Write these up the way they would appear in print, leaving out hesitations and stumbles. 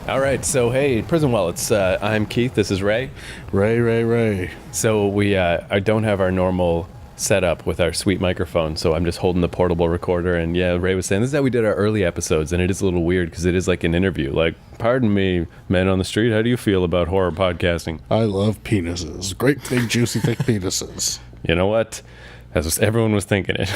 All right, so hey, Prison Wallets. I'm Keith. This is Ray. Ray. So I don't have our normal setup with our sweet microphone, so I'm just holding the portable recorder. And yeah, Ray was saying this is how we did our early episodes, and it is a little weird because it is like an interview. Like, pardon me, men on the street, how do you feel about horror podcasting? I love penises. Great big juicy thick penises. You know what? Everyone was thinking it.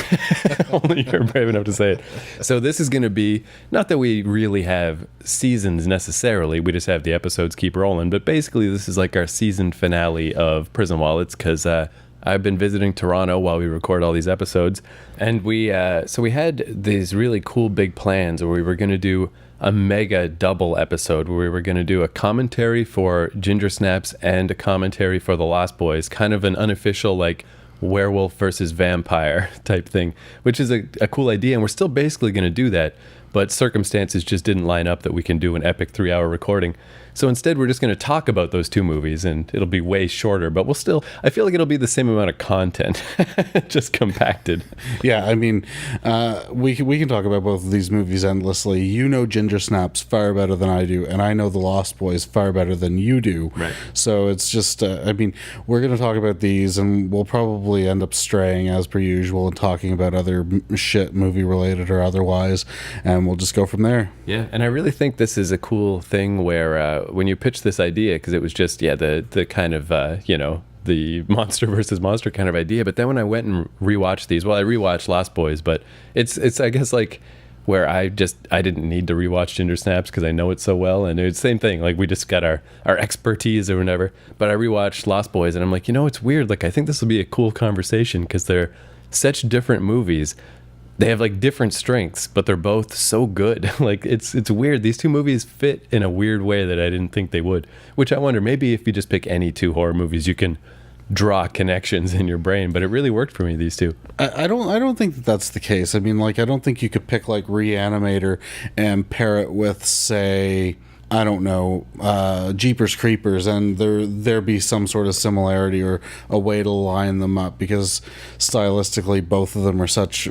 Only you're brave enough to say it. So this is going to be, not that we really have seasons necessarily, we just have the episodes keep rolling, but basically this is like our season finale of Prison Wallets, because I've been visiting Toronto while we record all these episodes, and we had these really cool big plans where we were going to do a mega double episode where we were going to do a commentary for Ginger Snaps and a commentary for The Lost Boys, kind of an unofficial like werewolf versus vampire type thing, which is a cool idea, and we're still basically going to do that, but circumstances just didn't line up that we can do an epic 3-hour recording. So instead we're just going to talk about those two movies, and it'll be way shorter, but I feel like it'll be the same amount of content, just compacted. Yeah, I mean, we can talk about both of these movies endlessly. You know Ginger Snaps far better than I do, and I know The Lost Boys far better than you do. Right. So it's just, I mean, we're going to talk about these, and we'll probably end up straying as per usual and talking about other shit movie related or otherwise, and we'll just go from there. Yeah, and I really think this is a cool thing where when you pitched this idea, because it was just, the kind of, the monster versus monster kind of idea. But then when I went and rewatched these, I rewatched Lost Boys, but it's I guess like where I didn't need to rewatch Ginger Snaps because I know it so well, and it's the same thing. Like we just got our expertise or whatever. But I rewatched Lost Boys, and I'm like, it's weird. Like I think this will be a cool conversation because they're such different movies. They have like different strengths, but they're both so good. Like it's weird. These two movies fit in a weird way that I didn't think they would, which I wonder, maybe if you just pick any two horror movies, you can draw connections in your brain, but it really worked for me, these two. I don't think that's the case. I mean, like, I don't think you could pick like Reanimator and pair it with, say, I don't know, Jeepers Creepers, and there be some sort of similarity or a way to line them up, because stylistically both of them are such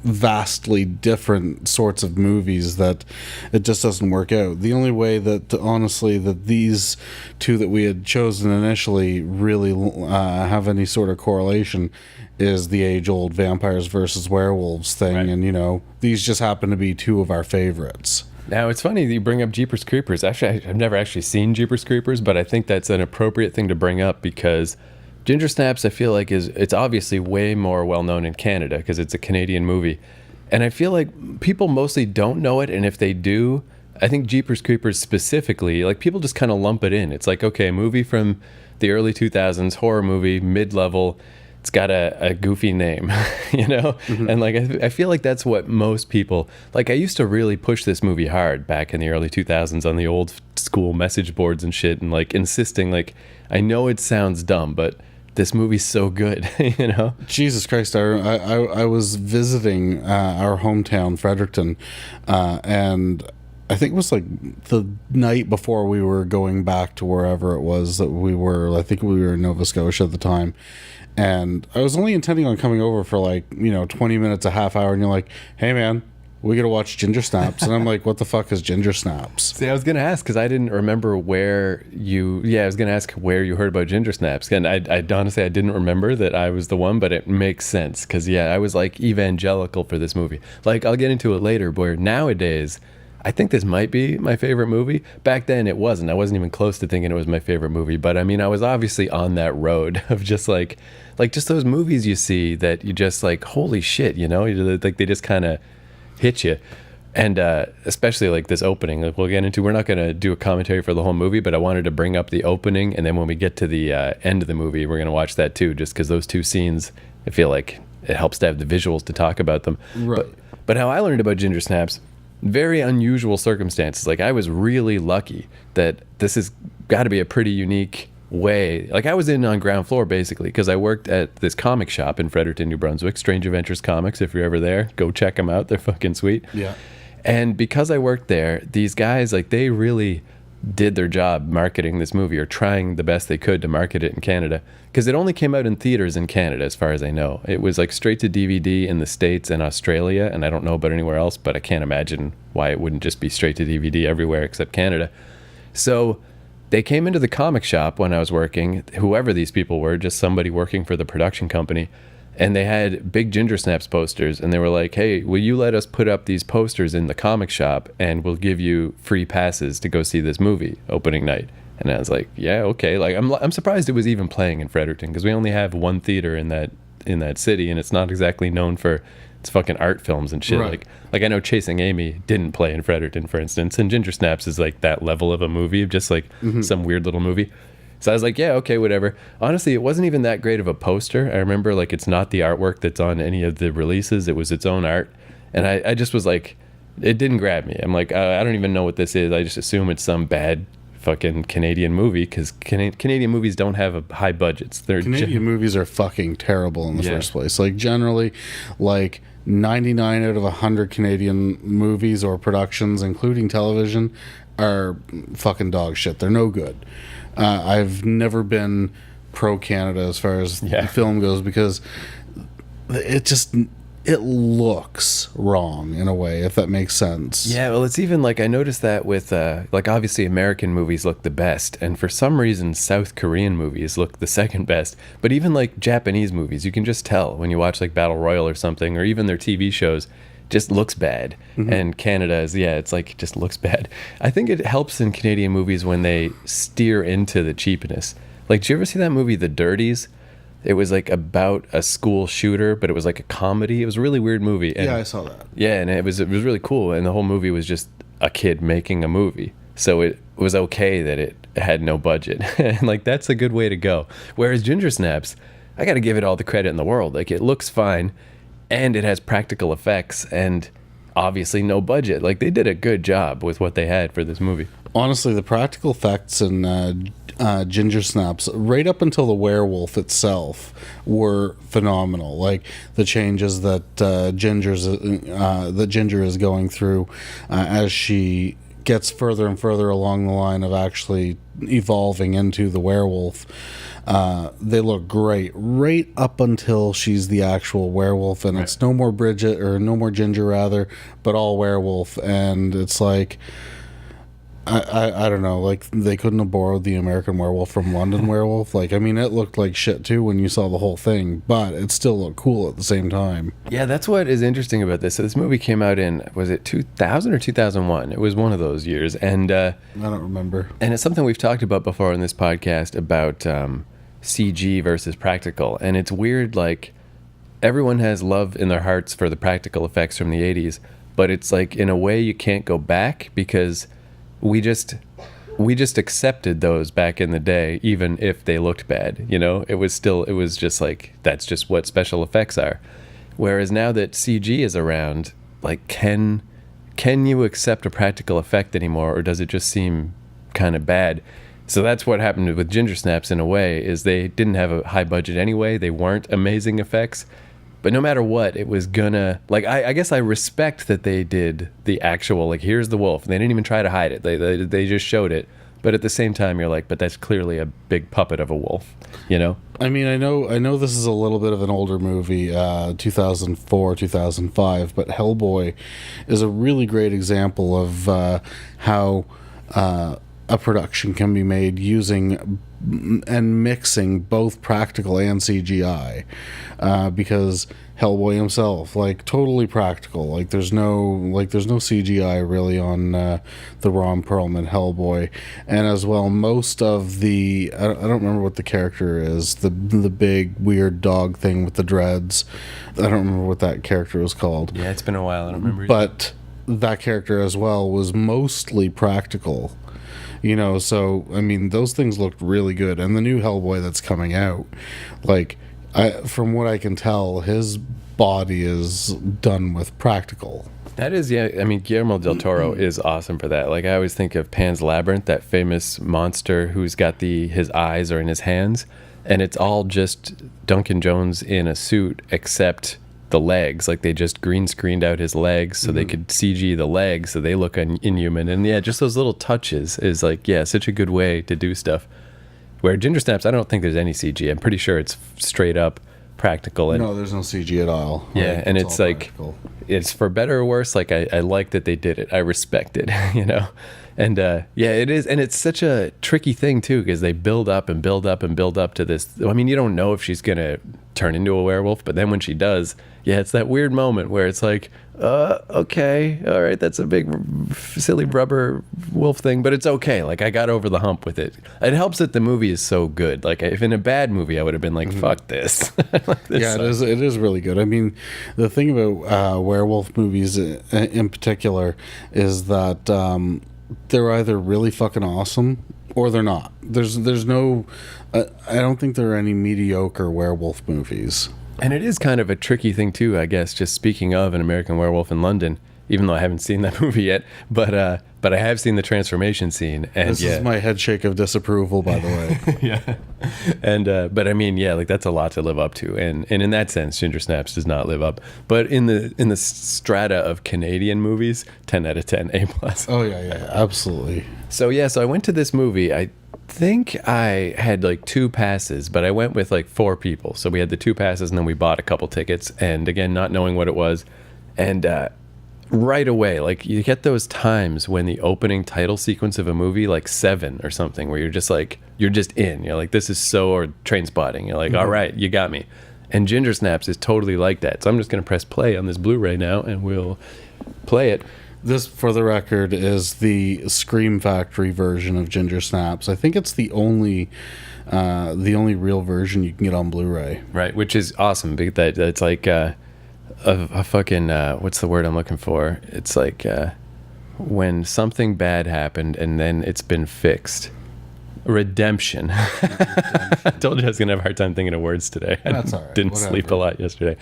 vastly different sorts of movies that it just doesn't work out. The only way that, honestly, that these two that we had chosen initially really have any sort of correlation is the age-old vampires versus werewolves thing, right. And these just happen to be two of our favorites. Now, it's funny that you bring up Jeepers Creepers. Actually, I've never actually seen Jeepers Creepers, but I think that's an appropriate thing to bring up because Ginger Snaps, I feel like, it's obviously way more well-known in Canada because it's a Canadian movie. And I feel like people mostly don't know it, and if they do, I think Jeepers Creepers specifically, like people just kind of lump it in. It's like, okay, a movie from the early 2000s, horror movie, mid-level, it's got a goofy name, Mm-hmm. And like I feel like that's what most people, like I used to really push this movie hard back in the early 2000s on the old school message boards and shit, and like insisting, like, I know it sounds dumb, but this movie's so good, Jesus Christ, I was visiting our hometown, Fredericton, and I think it was like the night before we were going back to wherever it was that we were. I think we were in Nova Scotia at the time. And I was only intending on coming over for like, 20 minutes, a half hour. And you're like, hey, man, we got to watch Ginger Snaps. And I'm like, what the fuck is Ginger Snaps? See, I was going to ask because I didn't remember where you heard about Ginger Snaps. And I honestly, I didn't remember that I was the one, but it makes sense because, I was like evangelical for this movie. Like, I'll get into it later, where nowadays, I think this might be my favorite movie. Back then, it wasn't. I wasn't even close to thinking it was my favorite movie. But I mean, I was obviously on that road of just like just those movies you see that you just like, holy shit, like they just kind of hit you. And especially like this opening, like we'll get into. We're not going to do a commentary for the whole movie, but I wanted to bring up the opening, and then when we get to the end of the movie, we're going to watch that too, just because those two scenes, I feel like it helps to have the visuals to talk about them. Right. But how I learned about Ginger Snaps, very unusual circumstances. Like I was really lucky that this has got to be a pretty unique way. Like I was on ground floor basically because I worked at this comic shop in Fredericton, New Brunswick, Strange Adventures Comics. If you're ever there, go check them out. They're fucking sweet. Yeah. And because I worked there, these guys, like they really did their job marketing this movie, or trying the best they could to market it in Canada, because it only came out in theaters in Canada as far as I know. It was like straight to DVD in the States and Australia, and I don't know about anywhere else, but I can't imagine why it wouldn't just be straight to DVD everywhere except Canada. So they came into the comic shop when I was working, whoever these people were, just somebody working for the production company, and they had big Ginger Snaps posters, and they were like, hey, will you let us put up these posters in the comic shop, and we'll give you free passes to go see this movie opening night? And I was like, yeah, okay. Like, I'm surprised it was even playing in Fredericton, because we only have one theater in that city, and it's not exactly known for its fucking art films and shit. Right. Like I know Chasing Amy didn't play in Fredericton, for instance, and Ginger Snaps is like that level of a movie, just like some weird little movie. So I was like, yeah, okay, whatever. Honestly, it wasn't even that great of a poster. I remember, like, it's not the artwork that's on any of the releases. It was its own art. And I just was like, it didn't grab me. I'm like, I don't even know what this is. I just assume it's some bad fucking Canadian movie, because Canadian movies don't have high budgets. Canadian movies are fucking terrible in the first place. Like, generally, like 99 out of 100 Canadian movies or productions, including television, are fucking dog shit. They're no good. I've never been pro-Canada as far as film goes, because it looks wrong in a way, if that makes sense. Yeah, well, it's even like, I noticed that with like, obviously American movies look the best, and for some reason South Korean movies look the second best. But even like Japanese movies, you can just tell when you watch like Battle Royale or something, or even their TV shows, just looks bad. And Canada is, it's like, just looks bad. I think it helps in Canadian movies when they steer into the cheapness. Like, did you ever see that movie The Dirties? It was like about a school shooter, but it was like a comedy. It was a really weird movie. And, yeah, I saw that. Yeah, and it was really cool, and the whole movie was just a kid making a movie. So it was okay that it had no budget. And like, that's a good way to go. Whereas Ginger Snaps, I got to give it all the credit in the world. Like, it looks fine, and it has practical effects, and obviously no budget. Like, they did a good job with what they had for this movie. Honestly, the practical effects in Ginger Snaps, right up until the werewolf itself, were phenomenal. Like, the changes that Ginger is going through as she gets further and further along the line of actually evolving into the werewolf. They look great right up until she's the actual werewolf, and it's no more Bridget, or no more Ginger rather, but all werewolf. And it's like, I don't know, like, they couldn't have borrowed the American Werewolf from London Werewolf. Like, I mean, it looked like shit too when you saw the whole thing, but it still looked cool at the same time. Yeah, that's what is interesting about this. So this movie came out in, was it 2000 or 2001? It was one of those years. And I don't remember. And it's something we've talked about before in this podcast about CG versus practical. And it's weird, like, everyone has love in their hearts for the practical effects from the 80s, but it's like, in a way you can't go back, because we just accepted those back in the day, even if they looked bad. You know, it was just like, that's just what special effects are. Whereas now that CG is around, like, can you accept a practical effect anymore, or does it just seem kind of bad? So that's what happened with Ginger Snaps in a way, is they didn't have a high budget anyway. They weren't amazing effects. But no matter what, it was gonna, like, I guess I respect that they did the actual, like, here's the wolf. And they didn't even try to hide it. They just showed it. But at the same time, you're like, but that's clearly a big puppet of a wolf, you know? I mean, I know this is a little bit of an older movie, 2004, 2005, but Hellboy is a really great example of how a production can be made using and mixing both practical and CGI, because Hellboy himself, like, totally practical. Like, there's no CGI really on the Ron Perlman Hellboy. And as well, most of the, I don't remember what the character is, the big weird dog thing with the dreads. I don't remember what that character was called. Yeah, it's been a while. I don't remember. But that character as well was mostly practical. You know, so, I mean, those things looked really good. And the new Hellboy that's coming out, like, from what I can tell, his body is done with practical. That is, yeah, I mean, Guillermo del Toro is awesome for that. Like, I always think of Pan's Labyrinth, that famous monster who's got his eyes are in his hands, and it's all just Duncan Jones in a suit, except the legs. Like they just green screened out his legs so they could CG the legs so they look inhuman. And yeah, just those little touches is like, yeah, such a good way to do stuff. Where Ginger Snaps, I don't think there's any CG. I'm pretty sure it's straight up practical. And no, there's no CG at all. yeah, Like, and it's like practical. it's for better or worse. Like I like that they did it. I respect it, you know. And yeah, it is, and it's such a tricky thing too because they build up and build up and build up to this. I mean, you don't know if she's gonna turn into a werewolf, but then when she does, yeah, it's that weird moment where it's like, okay, all right, that's a big silly rubber wolf thing, but it's okay. Like I got over the hump with it. It helps that the movie is so good. Like if in a bad movie, I would have been like, fuck this. Like, this Yeah, sucks. it is really good. I mean, the thing about werewolf movies in particular is that they're either really fucking awesome or they're not. There's no, I don't think there are any mediocre werewolf movies. And it is kind of a tricky thing too, I guess. Just speaking of An American Werewolf in London, even though I haven't seen that movie yet, but I have seen the transformation scene. And This is my head shake of disapproval, by the way. yeah. And but I mean, yeah, like that's a lot to live up to, and in that sense, Ginger Snaps does not live up. But in the strata of Canadian movies, 10 out of 10, A plus. Oh yeah, absolutely. So yeah, so I went to this movie. I think I had like 2 passes, but I went with like 4 people. So we had the 2 passes, and then we bought a couple tickets. And again, not knowing what it was, and right away, like you get those times when the opening title sequence of a movie, like Seven or something, where you're just in. You're like, this is so, or Train Spotting. You're like, all right, you got me. And Ginger Snaps is totally like that. So I'm just gonna press play on this Blu-ray now, and we'll play it. This, for the record, is the Scream Factory version of Ginger Snaps. I think it's the only real version you can get on Blu-ray. Right, which is awesome because that's like a fucking what's the word I'm looking for? It's like when something bad happened and then it's been fixed. Redemption. I told you I was gonna have a hard time thinking of words today. That's all right. Didn't Whatever. sleep a lot yesterday,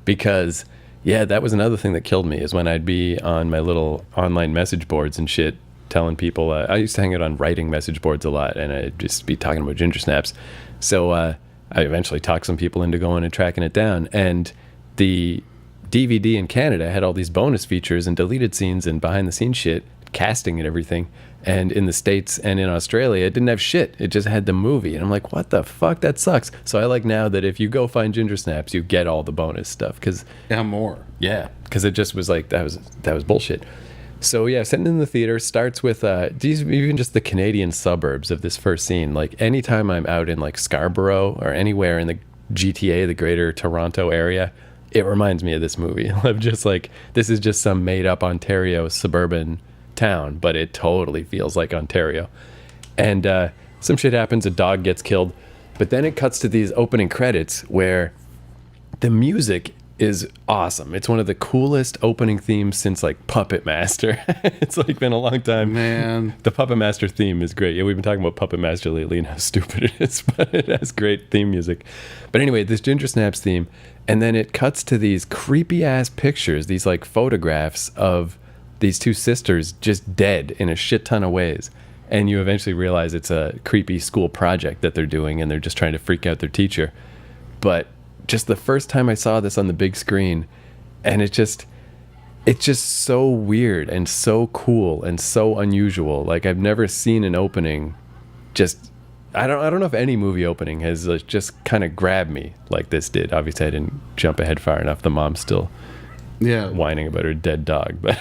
because yeah, that was another thing that killed me is when I'd be on my little online message boards and shit, telling people. I used to hang out on writing message boards a lot, and I'd just be talking about Ginger Snaps. So I eventually talked some people into going and tracking it down, and the DVD in Canada had all these bonus features and deleted scenes and behind the scenes shit, casting and everything. And in the States and in Australia, it didn't have shit. It just had the movie. And I'm like, what the fuck? That sucks. So I like now that if you go find Ginger Snaps, you get all the bonus stuff. Cause Yeah, more. yeah, because it just was like, that was bullshit. So yeah, sitting in the theater starts with even just the Canadian suburbs of this first scene. Like anytime I'm out in like Scarborough or anywhere in the GTA, the greater Toronto area, it reminds me of this movie. I'm just like, this is just some made up Ontario suburban town, but it totally feels like Ontario. And some shit happens, a dog gets killed, but then it cuts to these opening credits where the music is awesome. It's one of the coolest opening themes since like Puppet Master. It's like been a long time. Man. The Puppet Master theme is great. Yeah, we've been talking about Puppet Master lately and how stupid it is, but it has great theme music. But anyway, this Ginger Snaps theme, and then it cuts to these creepy ass pictures, these like photographs of these 2 sisters just dead in a shit ton of ways. And you eventually realize it's a creepy school project that they're doing, and they're just trying to freak out their teacher. But just the first time I saw this on the big screen, and it's just so weird and so cool and so unusual. Like I've never seen an opening just, I don't know if any movie opening has just kind of grabbed me like this did. Obviously I didn't jump ahead far enough. The mom's still whining about her dead dog, but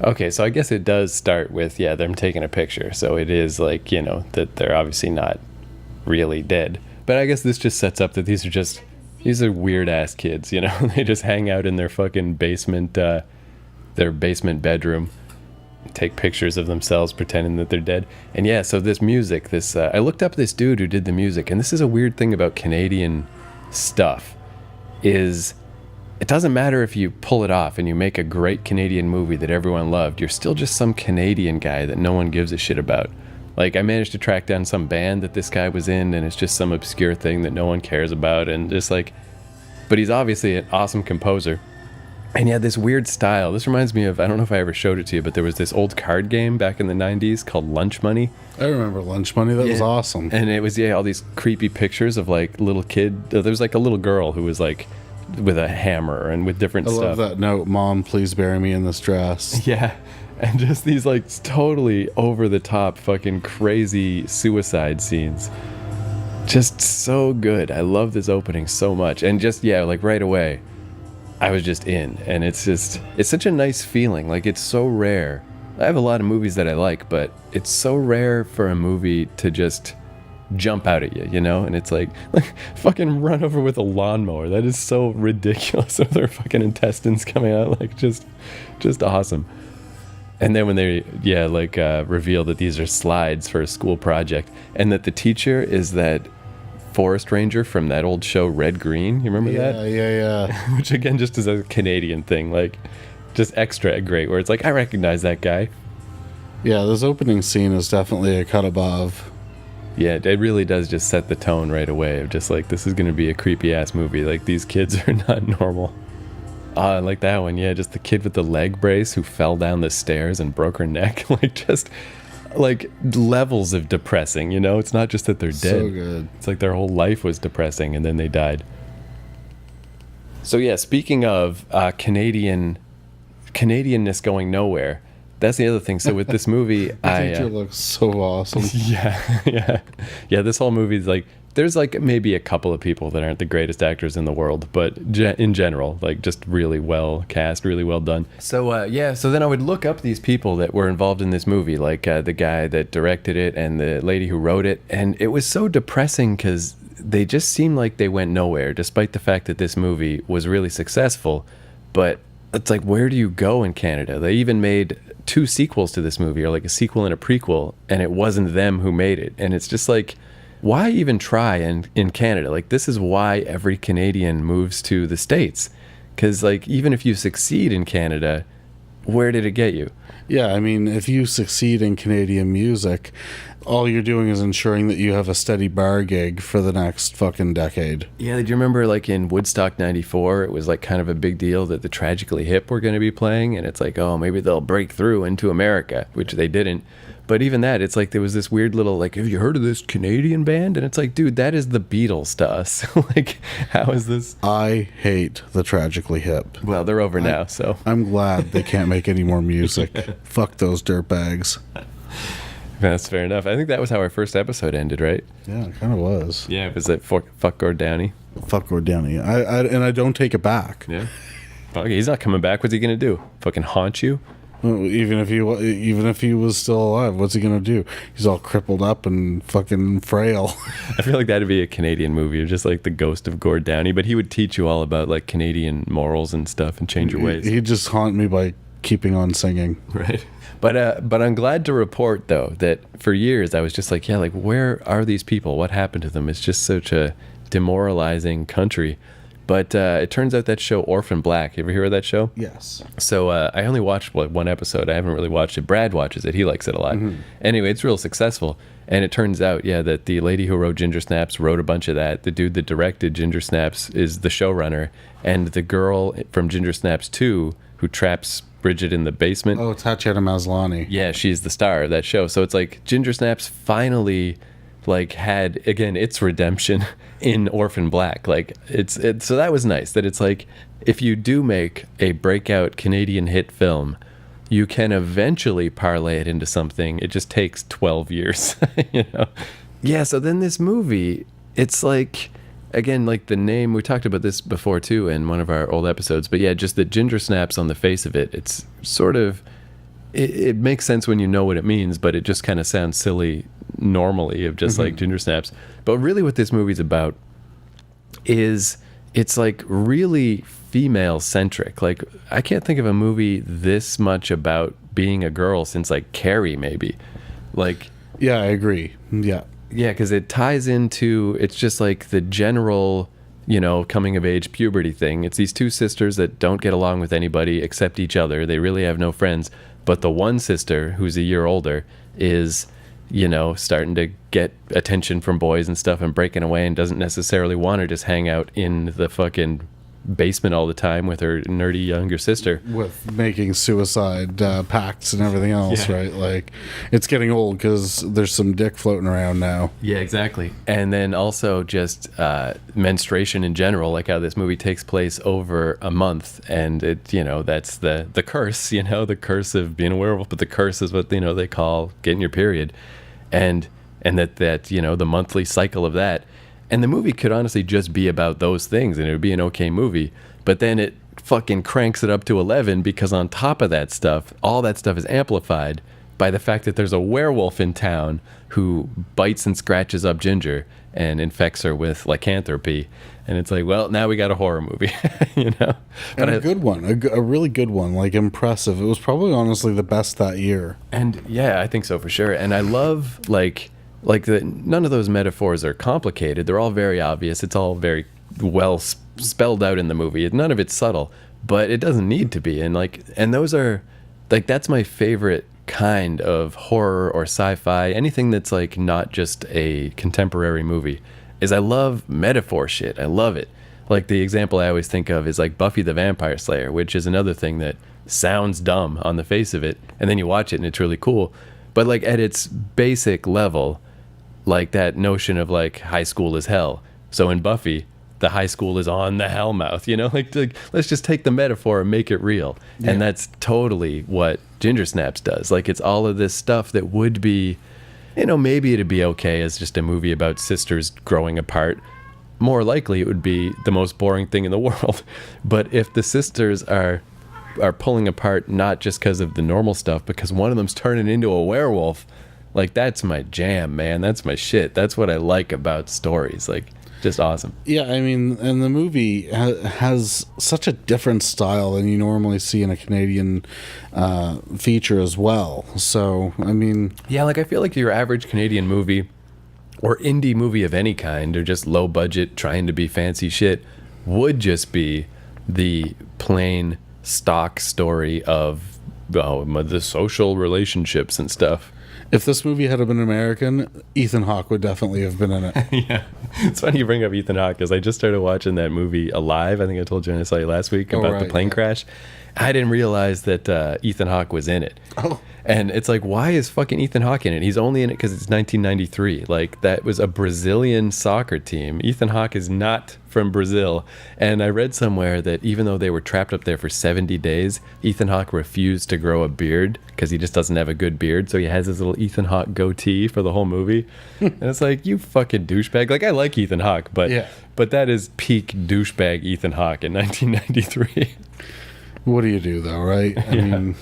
okay, so I guess it does start with them taking a picture. So it is like, you know, that they're obviously not really dead. But I guess this just sets up that these are weird ass kids, you know. They just hang out in their fucking basement, their basement bedroom, take pictures of themselves pretending that they're dead. And yeah, so this music, I looked up this dude who did the music, and this is a weird thing about Canadian stuff, is it doesn't matter if you pull it off and you make a great Canadian movie that everyone loved, you're still just some Canadian guy that no one gives a shit about. Like I managed to track down some band that this guy was in, and it's just some obscure thing that no one cares about, and just like, but he's obviously an awesome composer. And yeah, this weird style. This reminds me of, I don't know if I ever showed it to you, but there was this old card game back in the 90s called Lunch Money. I remember Lunch Money. That was awesome. And it was, all these creepy pictures of like little kid. There was like a little girl who was like with a hammer and with different stuff. I love that note, Mom, please bury me in this dress. Yeah. And just these like totally over the top fucking crazy suicide scenes. Just so good. I love this opening so much. And just, like right away, I was just in. And it's such a nice feeling. Like, it's so rare. I have a lot of movies that I like, but it's so rare for a movie to just jump out at you, you know? And it's like fucking run over with a lawnmower. That is so ridiculous. With their fucking intestines coming out, like just awesome. And then when they, reveal that these are slides for a school project, and that the teacher is that forest ranger from that old show Red Green. You remember that? Yeah. Which again, just is a Canadian thing, like just extra great, where it's like, I recognize that guy. Yeah, this opening scene is definitely a cut above. Yeah, it really does just set the tone right away of just like, this is going to be a creepy ass movie. Like, these kids are not normal. I like that one. Yeah, just the kid with the leg brace who fell down the stairs and broke her neck. Like, just like levels of depressing, you know? It's not just that they're dead. So good. It's like their whole life was depressing and then they died. So yeah, speaking of Canadianness going nowhere, that's the other thing. So with this movie, the teacher looks so awesome. Yeah. This whole movie is like, there's like maybe a couple of people that aren't the greatest actors in the world, but in general, like just really well cast, really well done. So so then I would look up these people that were involved in this movie, like the guy that directed it and the lady who wrote it, and it was so depressing because they just seemed like they went nowhere, despite the fact that this movie was really successful. But it's like, where do you go in Canada? They even made 2 sequels to this movie, or like a sequel and a prequel, and it wasn't them who made it. And it's just like, why even try in Canada? Like, this is why every Canadian moves to the States. Because, like, even if you succeed in Canada, where did it get you? Yeah, I mean, if you succeed in Canadian music, all you're doing is ensuring that you have a steady bar gig for the next fucking decade. Yeah, do you remember, like, in Woodstock 94, it was, like, kind of a big deal that the Tragically Hip were going to be playing, and it's like, oh, maybe they'll break through into America, which they didn't. But even that, it's like there was this weird little, like, have you heard of this Canadian band? And it's like, dude, that is the Beatles to us. Like, how is this? I hate the Tragically Hip. Well, they're over now, so. I'm glad they can't make any more music. Fuck those dirtbags. That's fair enough. I think that was how our first episode ended, right? Yeah, it kind of was. Yeah, was it fuck Gord Downey? Fuck Gord Downey. I don't take it back. Yeah. Fuck, he's not coming back. What's he going to do? Fucking haunt you? Even if he was still alive, what's he gonna do? He's all crippled up and fucking frail. I feel like that'd be a Canadian movie, just like the ghost of Gord Downey. But he would teach you all about like Canadian morals and stuff, and change your ways. He'd just haunt me by keeping on singing. Right. But I'm glad to report though that for years I was just like, yeah, like where are these people? What happened to them? It's just such a demoralizing country. But it turns out that show Orphan Black, you ever hear of that show? Yes. So I only watched one episode. I haven't really watched it. Brad watches it. He likes it a lot. Mm-hmm. Anyway, it's real successful. And it turns out, that the lady who wrote Ginger Snaps wrote a bunch of that. The dude that directed Ginger Snaps is the showrunner. And the girl from Ginger Snaps 2 who traps Bridget in the basement. Oh, Tatiana Maslany. Yeah, she's the star of that show. So it's like Ginger Snaps finally like had again its redemption in Orphan Black. Like it's so that was nice that it's like if you do make a breakout Canadian hit film, you can eventually parlay it into something. It just takes 12 years. Yeah, so then this movie, it's like again, like the name, we talked about this before too in one of our old episodes, but yeah, just the Ginger Snaps on the face of it, it's sort of it makes sense when you know what it means, but it just kind of sounds silly normally of just like Ginger Snaps. But really what this movie's about is it's like really female centric. Like I can't think of a movie this much about being a girl since like Carrie maybe. Like yeah, I agree. Yeah, because it ties into, it's just like the general coming of age puberty thing. It's these 2 sisters that don't get along with anybody except each other. They really have no friends. But the one sister, who's a year older, is, starting to get attention from boys and stuff and breaking away and doesn't necessarily want to just hang out in the fucking basement all the time with her nerdy younger sister. With making suicide pacts and everything else, right? Like, it's getting old because there's some dick floating around now. Yeah, exactly. And then also just menstruation in general, like how this movie takes place over a month, and it, that's the curse, the curse of being a werewolf, but the curse is what, they call getting your period. And that the monthly cycle of that. And the movie could honestly just be about those things, and it would be an okay movie. But then it fucking cranks it up to 11 because on top of that stuff, all that stuff is amplified by the fact that there's a werewolf in town who bites and scratches up Ginger and infects her with lycanthropy. And it's like, well, now we got a horror movie, But And a good one, a really good one, like impressive. It was probably honestly the best that year. And yeah, I think so for sure. And I love none of those metaphors are complicated. They're all very obvious. It's all very well spelled out in the movie. None of it's subtle, but it doesn't need to be. And those are that's my favorite kind of horror or sci-fi, anything that's not just a contemporary movie, is I love metaphor shit. I love it. Like the example I always think of is Buffy the Vampire Slayer, which is another thing that sounds dumb on the face of it, and then you watch it and it's really cool. But at its basic level, that notion of high school is hell. So in Buffy, the high school is on the Hellmouth, let's just take the metaphor and make it real. Yeah. And that's totally what Ginger Snaps does. It's all of this stuff that would be, maybe it'd be okay as just a movie about sisters growing apart. More likely it would be the most boring thing in the world. But if the sisters are pulling apart not just because of the normal stuff, because one of them's turning into a werewolf, that's my jam, man. That's my shit. That's what I like about stories. Just awesome. Yeah, I mean, and the movie has such a different style than you normally see in a Canadian feature as well. So, I mean... Yeah, I feel like your average Canadian movie or indie movie of any kind, or just low budget, trying to be fancy shit, would just be the plain stock story of the social relationships and stuff. If this movie had been American, Ethan Hawke would definitely have been in it. Yeah. It's funny you bring up Ethan Hawke, because I just started watching that movie Alive. I think I told you I saw you last week about the plane crash. I didn't realize that Ethan Hawke was in it. Oh. And it's why is fucking Ethan Hawke in it? He's only in it because it's 1993. That was a Brazilian soccer team. Ethan Hawke is not from Brazil. And I read somewhere that even though they were trapped up there for 70 days, Ethan Hawke refused to grow a beard because he just doesn't have a good beard. So he has his little Ethan Hawke goatee for the whole movie. And it's you fucking douchebag. I like Ethan Hawke, but that is peak douchebag Ethan Hawke in 1993. What do you do, though, right? I mean...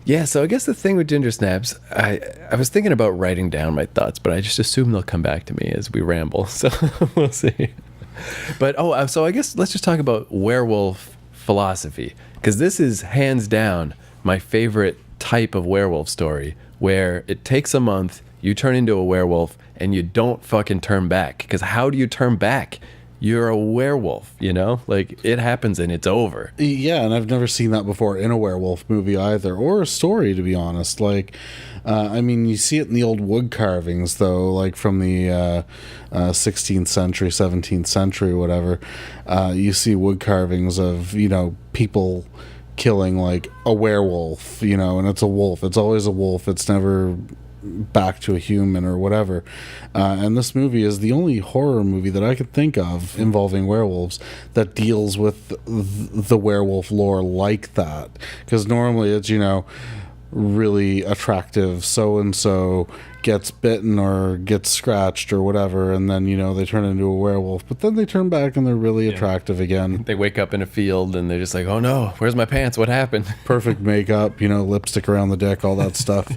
Yeah, so I guess the thing with Ginger Snaps, I was thinking about writing down my thoughts, but I just assume they'll come back to me as we ramble, so we'll see. But, so I guess let's just talk about werewolf philosophy, because this is hands down my favorite type of werewolf story, where it takes a month, you turn into a werewolf, and you don't fucking turn back, because how do you turn back? You're a werewolf, it happens and it's over. Yeah, and I've never seen that before in a werewolf movie either, or a story, to be honest. I mean, you see it in the old wood carvings, though, from the 16th century, 17th century, whatever. You see wood carvings of, people killing, a werewolf, and it's a wolf. It's always a wolf. It's never back to a human or whatever. And this movie is the only horror movie that I could think of involving werewolves that deals with the werewolf lore like that. Because normally it's, really attractive so-and-so gets bitten or gets scratched or whatever, and then, they turn into a werewolf. But then they turn back and they're really attractive again. They wake up in a field and they're just oh no, where's my pants? What happened? Perfect makeup, lipstick around the dick, all that stuff.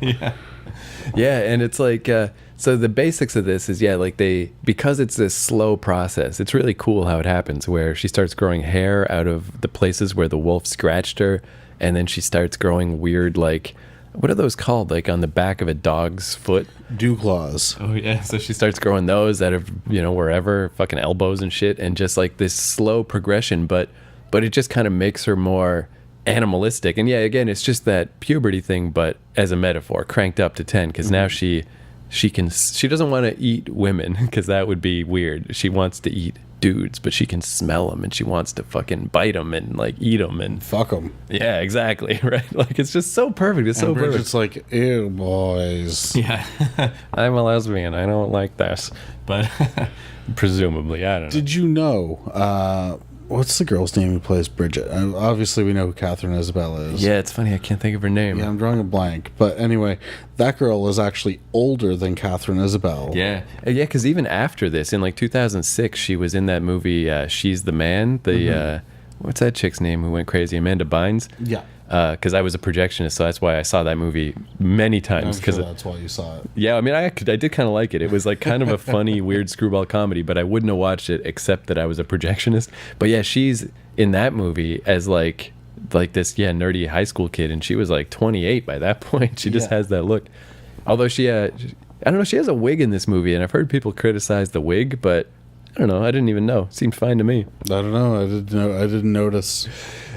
Yeah, and it's so the basics of this is, because it's this slow process, it's really cool how it happens, where she starts growing hair out of the places where the wolf scratched her, and then she starts growing weird, what are those called? On the back of a dog's foot? Dew claws. Oh, yeah. So she starts growing those out of, wherever, fucking elbows and shit, and just this slow progression, but it just kind of makes her more animalistic. And yeah, again, it's just that puberty thing, but as a metaphor, cranked up to 10, because now she doesn't want to eat women, because that would be weird. She wants to eat dudes, but she can smell them and she wants to fucking bite them and like eat them and Fuck them. yeah, exactly, right? Like it's just so perfect. It's so And perfect. Bridget's like, ew, boys. Yeah, I'm a lesbian. I don't like this, but presumably, I don't know. Did you know, what's the girl's name who plays Bridget? Obviously, we know who Catherine Isabel is. Yeah, it's funny. I can't think of her name. Yeah, I'm drawing a blank. But anyway, that girl is actually older than Catherine Isabel. Yeah, because even after this, in like 2006, she was in that movie She's the Man. The what's that chick's name who went crazy? Amanda Bynes. Yeah. Because I was a projectionist, so that's why I saw that movie many times. I'm Because sure that's why you saw it. yeah, I mean, I did kind of like it. It was like kind of a funny, weird screwball comedy, but I wouldn't have watched it except that I was a projectionist. But yeah, she's in that movie as like this nerdy high school kid, and she was like 28 by that point. She just has that look. Although she I don't know, she has a wig in this movie, and I've heard people criticize the wig, but I don't know. I didn't even know. Seemed fine to me. I don't know. I didn't notice.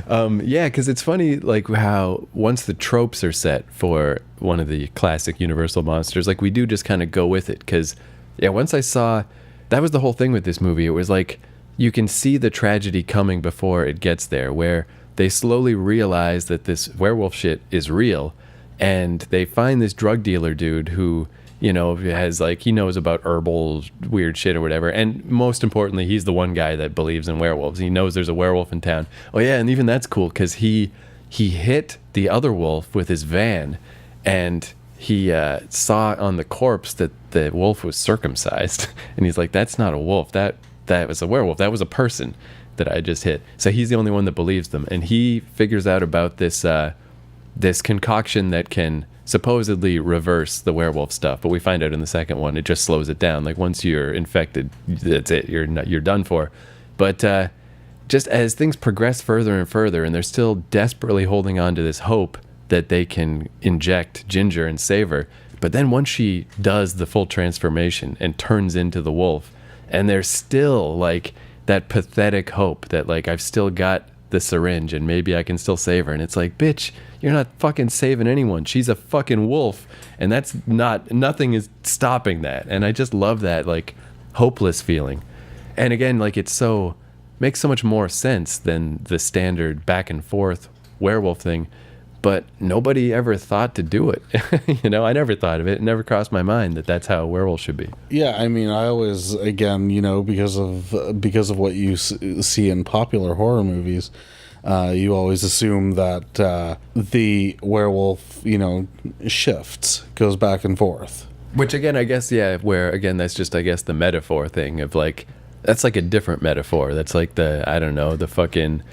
Yeah, because it's funny, like how once the tropes are set for one of the classic Universal monsters, like we do just kind of go with it. Because yeah, once I saw, that was the whole thing with this movie. It was like you can see the tragedy coming before it gets there, where they slowly realize that this werewolf shit is real, and they find this drug dealer dude who, you know, has like, he knows about herbal weird shit or whatever. And most importantly, he's the one guy that believes in werewolves. He knows there's a werewolf in town. Oh yeah, and even that's cool because he hit the other wolf with his van, and he saw on the corpse that the wolf was circumcised. And he's like, that's not a wolf. That was a werewolf. That was a person that I just hit. So he's the only one that believes them. And he figures out about this this concoction that can supposedly reverse the werewolf stuff, but we find out in the second one it just slows it down. Like once you're infected, that's it. You're done for. But just as things progress further and further, and they're still desperately holding on to this hope that they can inject Ginger and save her. But then once she does the full transformation and turns into the wolf, and there's still like that pathetic hope that like I've still got the syringe and maybe I can still save her. And it's like, bitch, you're not fucking saving anyone. She's a fucking wolf. And that's nothing is stopping that. And I just love that like hopeless feeling. And again, like makes so much more sense than the standard back and forth werewolf thing. But nobody ever thought to do it. You know, I never thought of it. It never crossed my mind that that's how a werewolf should be. Yeah, I mean, I always, again, you know, because of what you see in popular horror movies, you always assume that the werewolf, you know, shifts, goes back and forth. Which again, I guess, yeah, where again, that's just, I guess, the metaphor thing of like, that's like a different metaphor. That's like the fucking,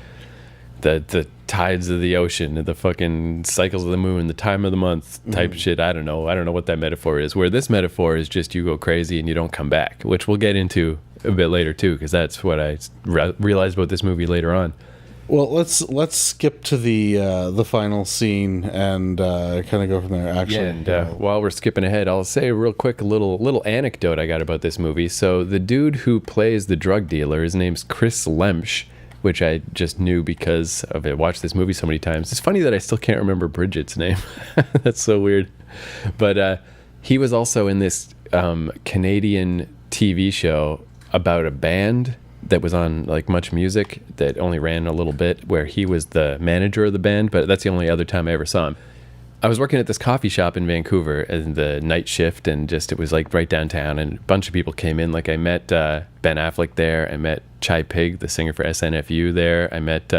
the tides of the ocean, the fucking cycles of the moon, the time of the month type shit. I don't know what that metaphor is. Where this metaphor is just you go crazy and you don't come back, which we'll get into a bit later too, because that's what I realized about this movie later on. Well, let's skip to the final scene and kind of go from there. Actually, yeah, and while we're skipping ahead, I'll say real quick a little anecdote I got about this movie. So the dude who plays the drug dealer, his name's Chris Lemsch, which I just knew because I watched this movie so many times. It's funny that I still can't remember Bridget's name. That's so weird. But he was also in this Canadian TV show about a band that was on like Much Music that only ran a little bit, where he was the manager of the band, but that's the only other time I ever saw him. I was working at this coffee shop in Vancouver in the night shift, and just it was like right downtown, and a bunch of people came in. Like I met Ben Affleck there. I met Chai Pig, the singer for SNFU there. I met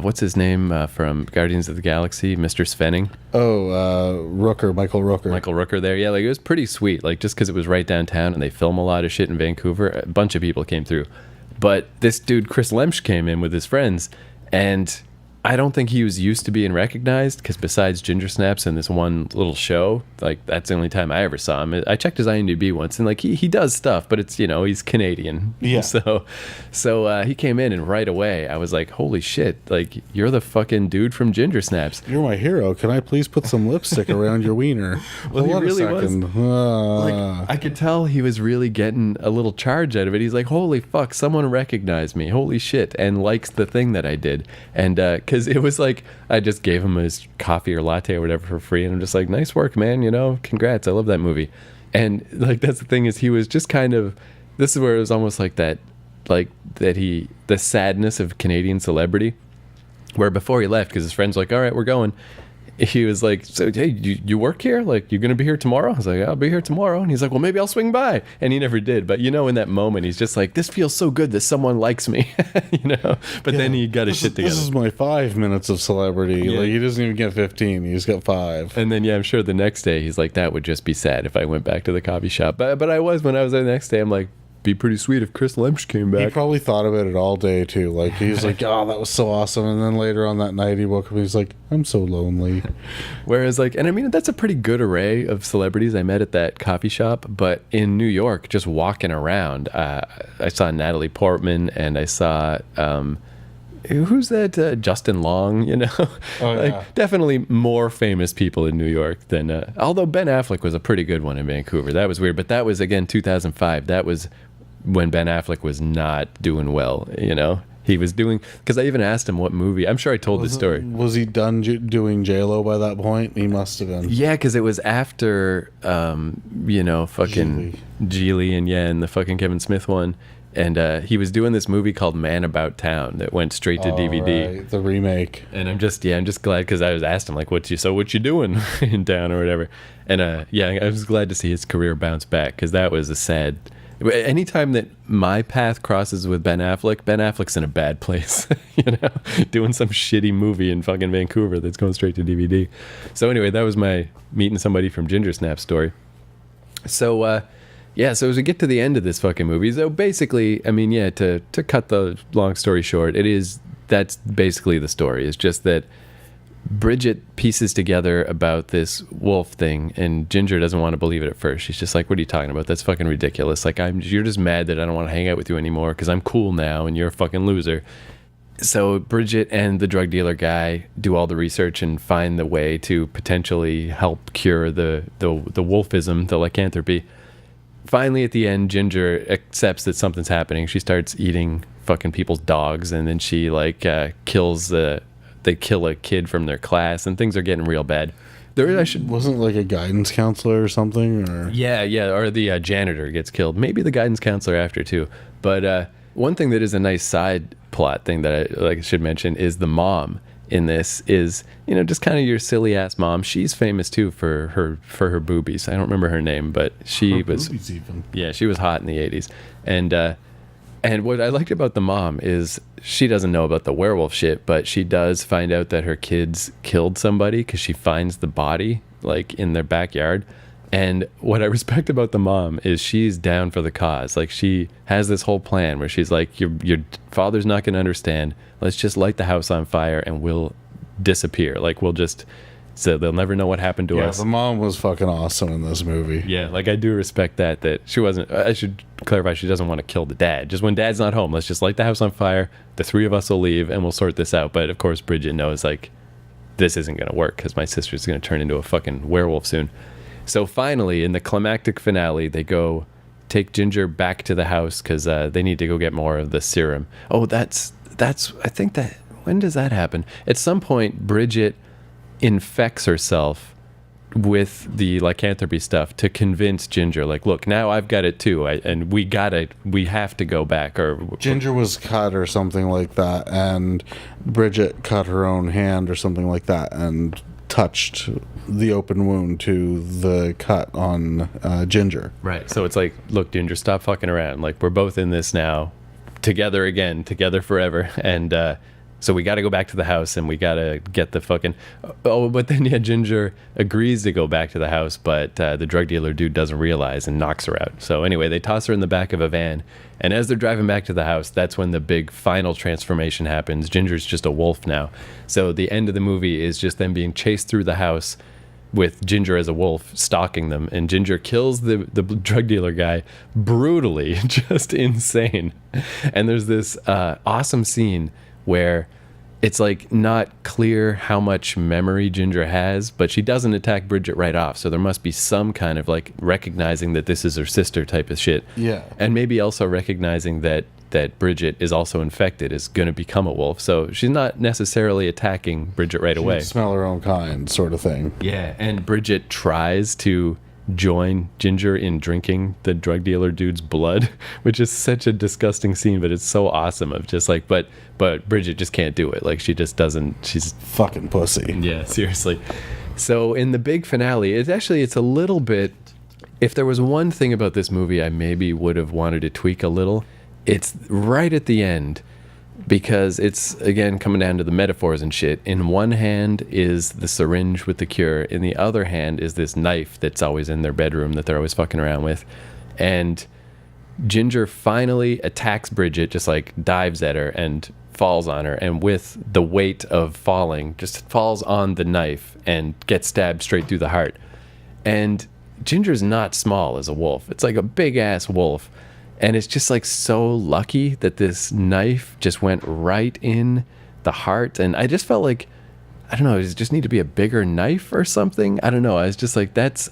what's his name from Guardians of the Galaxy, Mr. Svenning. Oh, Michael Rooker. Michael Rooker there. Yeah, like it was pretty sweet. Like just because it was right downtown and they film a lot of shit in Vancouver, a bunch of people came through. But this dude Chris Lemsch came in with his friends, and I don't think he was used to being recognized, because besides Ginger Snaps and this one little show, like that's the only time I ever saw him. I checked his IMDb once, and like he does stuff, but it's, you know, he's Canadian. Yeah. So he came in, and right away I was like, holy shit, like you're the fucking dude from Ginger Snaps. You're my hero. Can I please put some lipstick around your wiener? Well, he really was. Like, I could tell he was really getting a little charge out of it. He's like, holy fuck, someone recognized me. Holy shit. And likes the thing that I did. And because it was like, I just gave him his coffee or latte or whatever for free. And I'm just like, nice work, man. You know, congrats. I love that movie. And like, that's the thing, is he was just kind of, this is where it was almost like that like the sadness of Canadian celebrity, where before he left, because his friend's like, all right, we're going, he was like, so hey, you work here? Like, you're gonna be here tomorrow? I was like, I'll be here tomorrow. And he's like, well, maybe I'll swing by. And he never did. But in that moment, he's just like, this feels so good that someone likes me. But then he got his shit together. This is my 5 minutes of celebrity. Yeah. Like, he doesn't even get 15. He's got 5. And then I'm sure the next day he's like, that would just be sad if I went back to the coffee shop. But when I was there the next day, I'm like, be pretty sweet if Chris Lemch came back. He probably thought about it all day too. Like, he's like, oh, that was so awesome. And then later on that night, he woke up and he's like, I'm so lonely. Whereas, like, and I mean, that's a pretty good array of celebrities I met at that coffee shop. But in New York, just walking around, I saw Natalie Portman, and I saw who's that? Justin Long. Oh, yeah. Definitely more famous people in New York than. Although Ben Affleck was a pretty good one in Vancouver. That was weird, but that was again 2005. That was when Ben Affleck was not doing well. He was doing, because I even asked him what movie. I'm sure I told this story. Was he done doing J-Lo by that point? He must have been. Yeah, because it was after, fucking Geely and the fucking Kevin Smith one. And he was doing this movie called Man About Town that went straight to DVD. Right, the remake. And I'm just glad, because I was asked him, like, what you doing in town or whatever. And I was glad to see his career bounce back, because that was a sad. Anytime that my path crosses with Ben Affleck's in a bad place, doing some shitty movie in fucking Vancouver that's going straight to DVD. So anyway, that was my meeting somebody from Ginger Snap story. So, so as we get to the end of this fucking movie, so basically, I mean, to cut the long story short, that's basically the story. It's just that Bridget pieces together about this wolf thing, and Ginger doesn't want to believe it at first. She's just like, what are you talking about? That's fucking ridiculous. Like, you're just mad that I don't want to hang out with you anymore because I'm cool now and you're a fucking loser. So Bridget and the drug dealer guy do all the research and find the way to potentially help cure the wolfism, the lycanthropy. Finally, at the end, Ginger accepts that something's happening. She starts eating fucking people's dogs, and then she they kill a kid from their class, and things are getting real bad. Wasn't like a guidance counselor or something, or or the janitor gets killed. Maybe the guidance counselor after too. But one thing that is a nice side plot thing that I should mention is the mom in this is, just kind of your silly ass mom. She's famous too for her boobies. I don't remember her name, but she was hot in the 80s. And what I liked about the mom is she doesn't know about the werewolf shit, but she does find out that her kids killed somebody because she finds the body like in their backyard. And what I respect about the mom is she's down for the cause. Like, she has this whole plan where she's like, your father's not going to understand. Let's just light the house on fire and we'll disappear. Like, so they'll never know what happened to us. The mom was fucking awesome in this movie. Yeah, like, I do respect that she wasn't, I should clarify, she doesn't want to kill the dad. Just when dad's not home, let's just light the house on fire. The three of us will leave and we'll sort this out. But of course, Bridget knows, like, this isn't going to work because my sister's going to turn into a fucking werewolf soon. So finally, in the climactic finale, they go take Ginger back to the house because they need to go get more of the serum. Oh, that's I think that, when does that happen? At some point, Bridget infects herself with the lycanthropy stuff to convince Ginger, like, look, now I've got it too, and we have to go back. Or Ginger was cut or something like that, and Bridget cut her own hand or something like that and touched the open wound to the cut on Ginger. Right. So it's like, look, Ginger, stop fucking around. Like, we're both in this now, together again, together forever. And so we got to go back to the house and we got to get the fucking... Oh, but then, Ginger agrees to go back to the house, but the drug dealer dude doesn't realize and knocks her out. So anyway, they toss her in the back of a van. And as they're driving back to the house, that's when the big final transformation happens. Ginger's just a wolf now. So the end of the movie is just them being chased through the house with Ginger as a wolf stalking them, and Ginger kills the drug dealer guy brutally, just insane. And there's this awesome scene where it's like not clear how much memory Ginger has, but she doesn't attack Bridget right off, so there must be some kind of like recognizing that this is her sister type of shit. Yeah. And maybe also recognizing that Bridget is also infected, is going to become a wolf. So she's not necessarily attacking Bridget right away. Smell her own kind, sort of thing. Yeah, and Bridget tries to join Ginger in drinking the drug dealer dude's blood, which is such a disgusting scene, but it's so awesome of just like, but Bridget just can't do it. Like she just doesn't, she's fucking pussy. Yeah, seriously. So in the big finale, it's a little bit, if there was one thing about this movie I maybe would have wanted to tweak a little, it's right at the end, because it's, again, coming down to the metaphors and shit. In one hand is the syringe with the cure. In the other hand is this knife that's always in their bedroom that they're always fucking around with. And Ginger finally attacks Bridget, just like dives at her and falls on her. And with the weight of falling, just falls on the knife and gets stabbed straight through the heart. And Ginger's not small as a wolf. It's like a big ass wolf. And it's just like so lucky that this knife just went right in the heart. And I just felt like, I don't know, does it just need to be a bigger knife or something? I don't know. I was just like, it's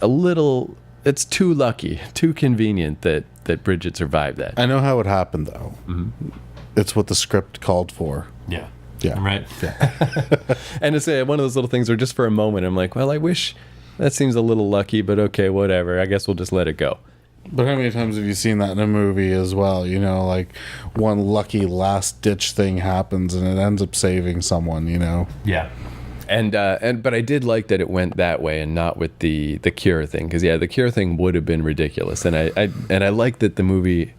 too lucky, too convenient that Bridget survived that. I know how it happened, though. Mm-hmm. It's what the script called for. Yeah. Yeah. Right. Yeah. And it's one of those little things where just for a moment, I'm like, well, I wish that seems a little lucky, but okay, whatever. I guess we'll just let it go. But how many times have you seen that in a movie as well? You know, like one lucky last ditch thing happens and it ends up saving someone, you know? Yeah. But I did like that it went that way and not with the cure thing. Because the cure thing would have been ridiculous. And I like that the movie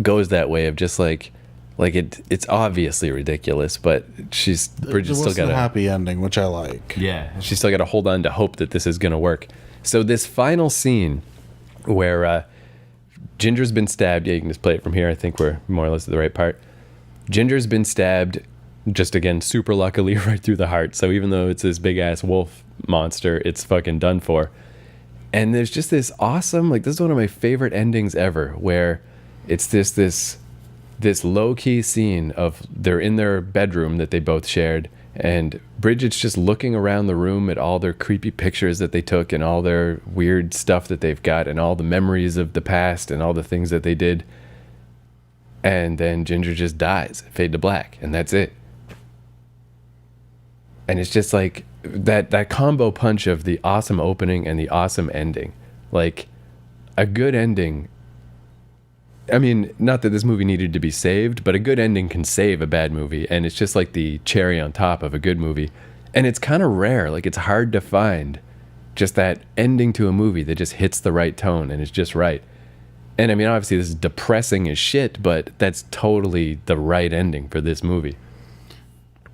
goes that way of just like it's obviously ridiculous, but Bridget's still got a happy ending, which I like. Yeah. She's still got to hold on to hope that this is going to work. So this final scene where Ginger's been stabbed. Yeah, you can just play it from here. I think we're more or less at the right part. Ginger's been stabbed, just again, super luckily, right through the heart. So even though it's this big-ass wolf monster, it's fucking done for. And there's just this awesome, like, this is one of my favorite endings ever, where it's this low-key scene of they're in their bedroom that they both shared, and Bridget's just looking around the room at all their creepy pictures that they took and all their weird stuff that they've got and all the memories of the past and all the things that they did. And then Ginger just dies, fade to black, and that's it. And it's just like that combo punch of the awesome opening and the awesome ending. Like, a good ending, I mean, not that this movie needed to be saved, but a good ending can save a bad movie, and it's just like the cherry on top of a good movie. And it's kind of rare, like it's hard to find just that ending to a movie that just hits the right tone and is just right. And I mean, obviously this is depressing as shit, but that's totally the right ending for this movie.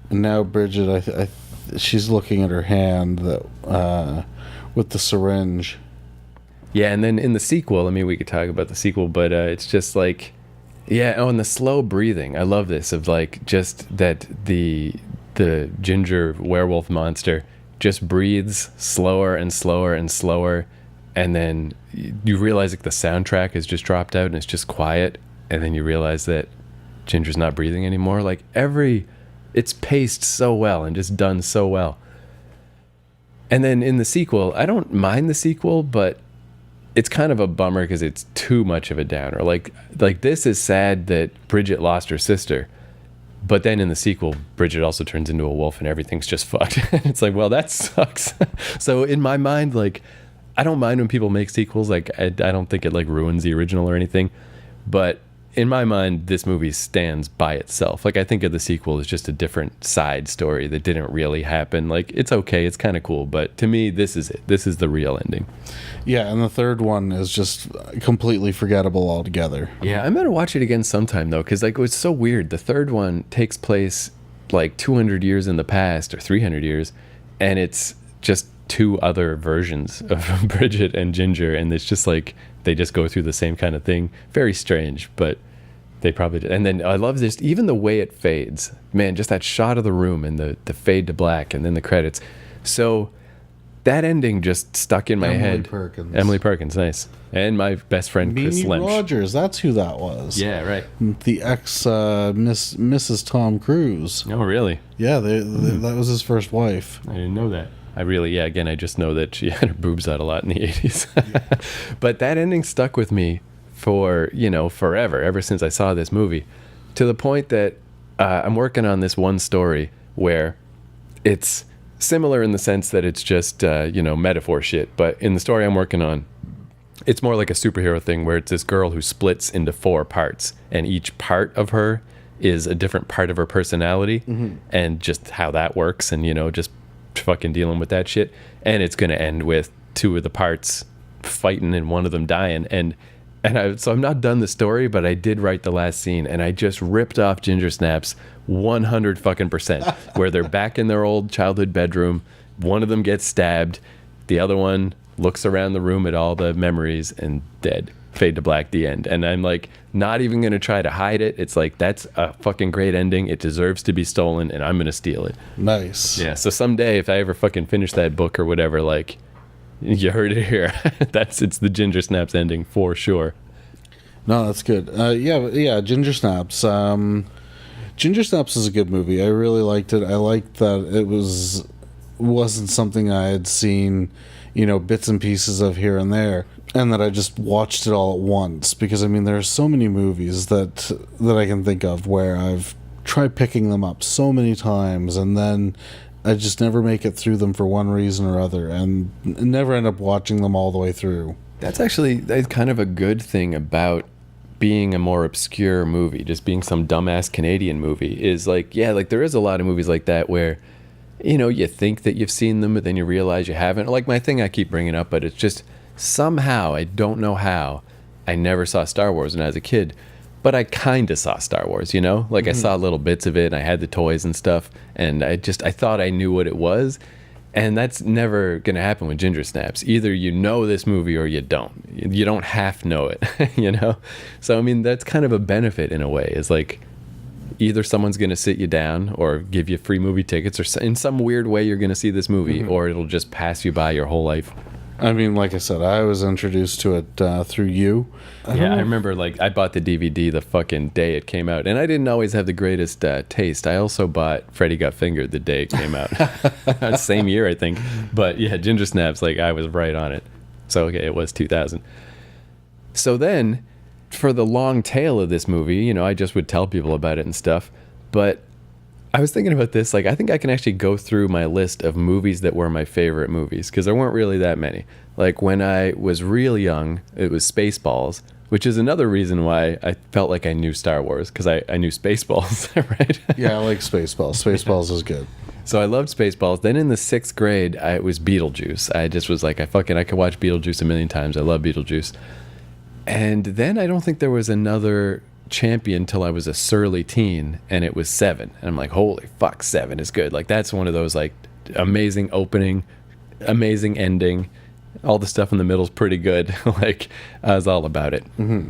And now Bridget, she's looking at her hand that with the syringe. Yeah, and then in the sequel, I mean, we could talk about the sequel, but it's just like, and the slow breathing. I love this, of like just that the ginger werewolf monster just breathes slower and slower and slower, and then you realize like the soundtrack has just dropped out and it's just quiet, and then you realize that Ginger's not breathing anymore. Like it's paced so well and just done so well. And then in the sequel, I don't mind the sequel, but it's kind of a bummer because it's too much of a downer. Like this is sad that Bridget lost her sister, but then in the sequel, Bridget also turns into a wolf and everything's just fucked. It's like, well, that sucks. So in my mind, like, I don't mind when people make sequels. Like, I don't think it like ruins the original or anything, but in my mind, this movie stands by itself. Like, I think of the sequel as just a different side story that didn't really happen. Like, it's okay, it's kind of cool, but to me, this is it. This is the real ending. Yeah, and the third one is just completely forgettable altogether. Yeah, I'm gonna watch it again sometime though, because like it was so weird. The third one takes place like 200 years in the past or 300 years, and it's just two other versions of Bridget and Ginger, and it's just like they just go through the same kind of thing. Very strange, but they probably did. And then I love this, even the way it fades. Man, just that shot of the room and the fade to black and then the credits. So that ending just stuck in my head. Emily Perkins, nice. And my best friend, Chris Mimi Lynch. Rogers, that's who that was. Yeah, right. The Mrs. Tom Cruise. Oh, really? Yeah, that was his first wife. I didn't know that. Again, I just know that she had her boobs out a lot in the 80s. But that ending stuck with me for, forever, ever since I saw this movie, to the point that I'm working on this one story where it's similar in the sense that it's just, metaphor shit. But in the story I'm working on, It's more like a superhero thing where it's this girl who splits into 4 parts, and each part of her is a different part of her personality, and just how that works, and just fucking dealing with that shit. And it's gonna end with 2 of the parts fighting and one of them dying. So I'm not done the story, but I did write the last scene, and I just ripped off Ginger Snaps 100 fucking percent, where they're back in their old childhood bedroom. One of them gets stabbed, the other one looks around the room at all the memories and dead. Fade to black, the end. And I'm like, not even gonna try to hide it. It's like, that's a fucking great ending. It deserves to be stolen, and I'm gonna steal it. Nice. Yeah. So someday, if I ever fucking finish that book or whatever, like, you heard it here. It's the Ginger Snaps ending for sure. No, that's good. Yeah, Ginger Snaps. Ginger Snaps is a good movie. I really liked it. I liked that it wasn't something I had seen, bits and pieces of here and there, and that I just watched it all at once. Because there are so many movies that I can think of where I've tried picking them up so many times, and then I just never make it through them for one reason or other, and never end up watching them all the way through. That's kind of a good thing about being a more obscure movie, just being some dumbass Canadian movie, is like, there is a lot of movies like that where, you think that you've seen them, but then you realize you haven't. Like my thing I keep bringing up, but it's just somehow, I don't know how, I never saw Star Wars when I was a kid. But I kind of saw Star Wars, Like I saw little bits of it, and I had the toys and stuff, and I thought I knew what it was. And that's never going to happen with Ginger Snaps. Either you know this movie or you don't. You don't half know it, So, that's kind of a benefit in a way. Is like, either someone's going to sit you down or give you free movie tickets, or in some weird way you're going to see this movie, or it'll just pass you by your whole life. Like I said, I was introduced to it through you. I remember, I bought the DVD the fucking day it came out, and I didn't always have the greatest taste. I also bought Freddy Got Fingered the day it came out. Same year, I think. But yeah, Ginger Snaps, I was right on it. So, okay, it was 2000. So then, for the long tail of this movie, I just would tell people about it and stuff. But I was thinking about this, I think I can actually go through my list of movies that were my favorite movies, because there weren't really that many. When I was real young, it was Spaceballs, which is another reason why I felt like I knew Star Wars, because I knew Spaceballs, right? Yeah, I like Spaceballs. Spaceballs is good. So I loved Spaceballs. Then in the 6th grade, it was Beetlejuice. I just was like, I could watch Beetlejuice a million times. I love Beetlejuice. And then I don't think there was another champion till I was a surly teen, and it was 7. And I'm like, holy fuck, 7 is good. That's one of those amazing opening, amazing ending. All the stuff in the middle is pretty good. I was all about it. Mm-hmm.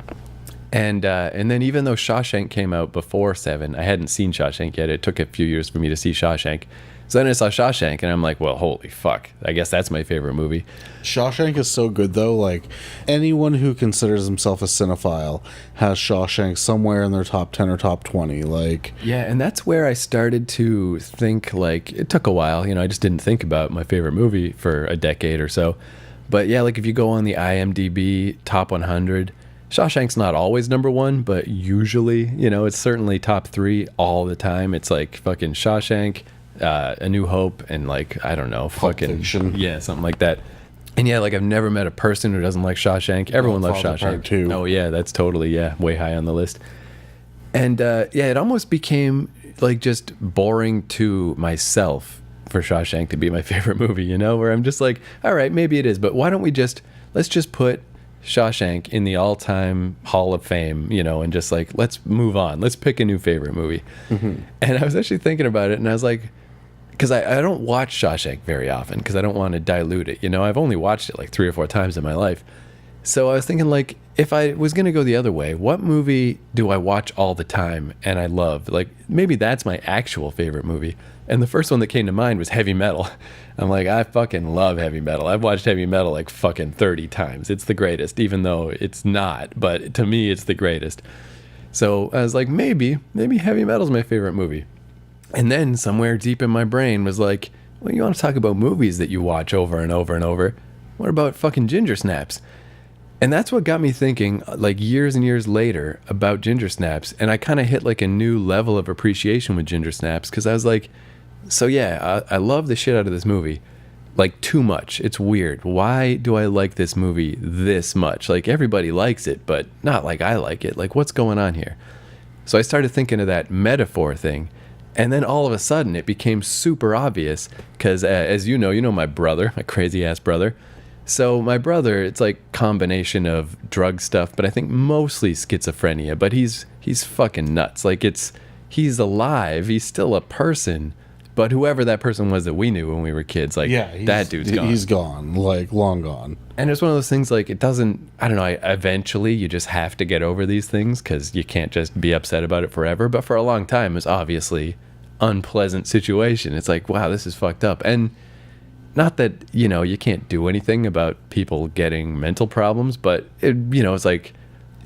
And then even though Shawshank came out before 7, I hadn't seen Shawshank yet. It took a few years for me to see Shawshank. So then I saw Shawshank, and I'm like, well, holy fuck. I guess that's my favorite movie. Shawshank is so good, though. Anyone who considers himself a cinephile has Shawshank somewhere in their top 10 or top 20. Yeah, and that's where I started to think, it took a while. I just didn't think about my favorite movie for a decade or so. But yeah, if you go on the IMDb top 100, Shawshank's not always number 1, but usually, it's certainly top 3 all the time. It's fucking Shawshank, A New Hope, and I don't know, fucking Fiction. Yeah, something like that. And yeah, I've never met a person who doesn't like Shawshank. Everyone loves Shawshank too. Oh yeah, that's totally way high on the list. And it almost became just boring to myself for Shawshank to be my favorite movie. Where I'm just like, all right, maybe it is, but why don't let's just put Shawshank in the all-time Hall of Fame, and just let's move on. Let's pick a new favorite movie. Mm-hmm. And I was actually thinking about it, and I was like, because I don't watch Shawshank very often, because I don't want to dilute it. I've only watched it 3 or 4 times in my life. So I was thinking, if I was going to go the other way, what movie do I watch all the time and I love? Maybe that's my actual favorite movie. And the first one that came to mind was Heavy Metal. I'm like, I fucking love Heavy Metal. I've watched Heavy Metal fucking 30 times. It's the greatest, even though it's not. But to me, it's the greatest. So I was like, maybe Heavy Metal's my favorite movie. And then somewhere deep in my brain was like, well, you want to talk about movies that you watch over and over and over? What about fucking Ginger Snaps? And that's what got me thinking, years and years later, about Ginger Snaps. And I kind of hit a new level of appreciation with Ginger Snaps, because I was like, so yeah, I love the shit out of this movie, like too much. It's weird. Why do I like this movie this much? Like everybody likes it, but not like I like it. Like what's going on here? So I started thinking of that metaphor thing. And then all of a sudden it became super obvious because as you know my brother, my crazy ass brother. So my brother, it's like combination of drug stuff, but I think mostly schizophrenia, but he's fucking nuts. Like he's alive. He's still a person, but whoever that person was that we knew when we were kids, like that dude's gone. He's gone, like long gone. And it's one of those things like it doesn't, I don't know, eventually you just have to get over these things because you can't just be upset about it forever. But for a long time, it was obviously unpleasant situation. It's like, wow, this is fucked up. And not that, you can't do anything about people getting mental problems, but it's like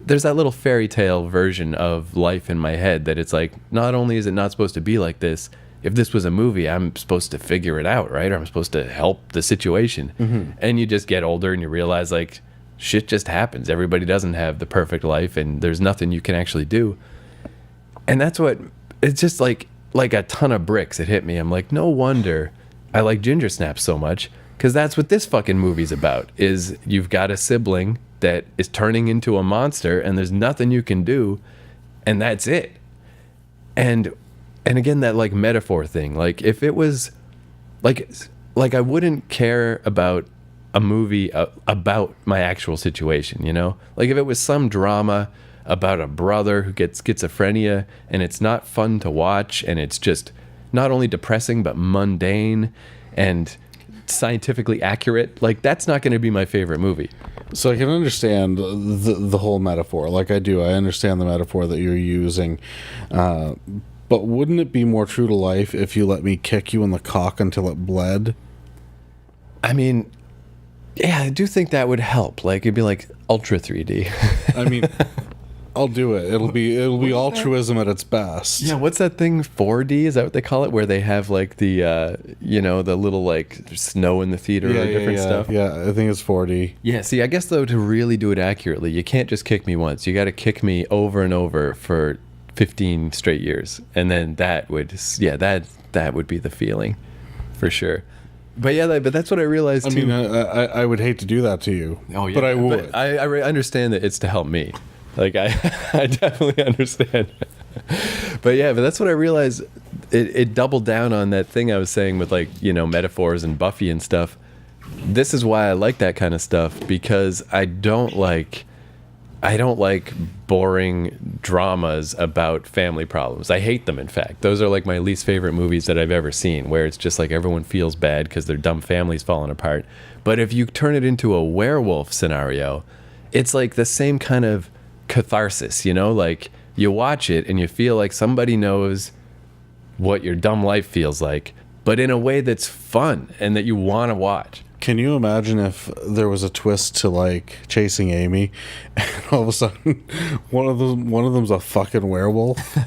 there's that little fairy tale version of life in my head that it's like, not only is it not supposed to be like this, if this was a movie, I'm supposed to figure it out, right? Or I'm supposed to help the situation. Mm-hmm. And you just get older and you realize like shit just happens. Everybody doesn't have the perfect life and there's nothing you can actually do. And that's what, it's just like a ton of bricks. It hit me. I'm like, no wonder I like Ginger Snaps so much, because that's what this fucking movie's about, is you've got a sibling that is turning into a monster and there's nothing you can do and that's it. And again, that like metaphor thing, like if it was like I wouldn't care about a movie about my actual situation, like if it was some drama about a brother who gets schizophrenia and it's not fun to watch and it's just not only depressing but mundane and scientifically accurate, like that's not going to be my favorite movie. So I can understand the whole metaphor. Like I understand the metaphor that you're using. But wouldn't it be more true to life if you let me kick you in the cock until it bled? I mean, yeah, I do think that would help. Like it'd be like ultra 3D. I mean, I'll do it. It'll be altruism at its best. Yeah, what's that thing? 4D? Is that what they call it? Where they have like the the little like snow in the theater or different stuff. Yeah, I think it's 4D. Yeah. See, I guess though to really do it accurately, you can't just kick me once. You got to kick me over and over for 15 straight years, and then that would be the feeling, for sure. But yeah, but that's what I realized too. I mean, I would hate to do that to you. Oh yeah, but I would. But I understand that it's to help me. Like I definitely understand. But that's what I realized. It doubled down on that thing I was saying with like metaphors and Buffy and stuff. This is why I like that kind of stuff, because I don't like boring dramas about family problems. I hate them, in fact. Those are like my least favorite movies that I've ever seen, where it's just like everyone feels bad because their dumb family's falling apart. But if you turn it into a werewolf scenario, it's like the same kind of catharsis, like you watch it and you feel like somebody knows what your dumb life feels like, but in a way that's fun and that you want to watch. Can you imagine if there was a twist to like Chasing Amy, and all of a sudden one of them's a fucking werewolf?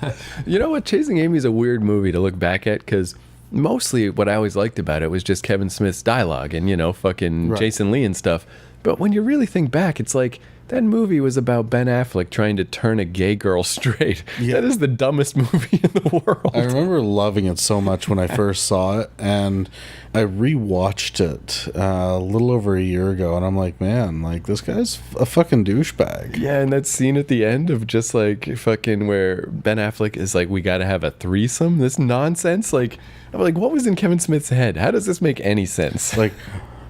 You know what? Chasing Amy is a weird movie to look back at, because mostly what I always liked about it was just Kevin Smith's dialogue and fucking right. Jason Lee and stuff. But when you really think back, it's like that movie was about Ben Affleck trying to turn a gay girl straight. Yeah. That is the dumbest movie in the world. I remember loving it so much when I first saw it, and I rewatched it a little over a year ago, and I'm like, man, like this guy's a fucking douchebag. Yeah, and that scene at the end of just like fucking where Ben Affleck is like, we got to have a threesome. This nonsense. Like, I'm like, what was in Kevin Smith's head? How does this make any sense? Like,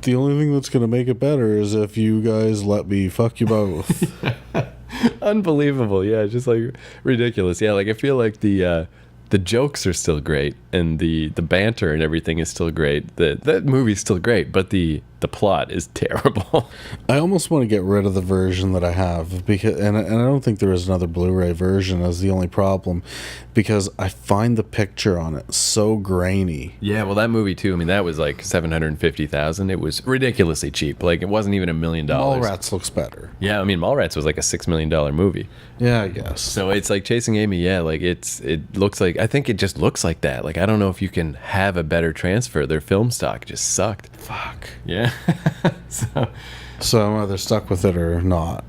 the only thing that's going to make it better is if you guys let me fuck you both. Unbelievable. Yeah, just like ridiculous. Yeah, like I feel like the jokes are still great, and the banter and everything is still great. That movie's still great, but the plot is terrible. I almost want to get rid of the version that I have, because and I don't think there is another Blu-ray version, as the only problem, because I find the picture on it so grainy. Yeah, well, that movie too. I mean, that was like $750,000. It was ridiculously cheap. Like it wasn't even $1 million. Mallrats looks better. Yeah, I mean, Mallrats was like a $6 million movie. Yeah, I guess. So it's like Chasing Amy. Yeah, like it looks like, I think it just looks like that. Like I don't know if you can have a better transfer. Their film stock just sucked. Fuck. Yeah. So I'm either stuck with it or not,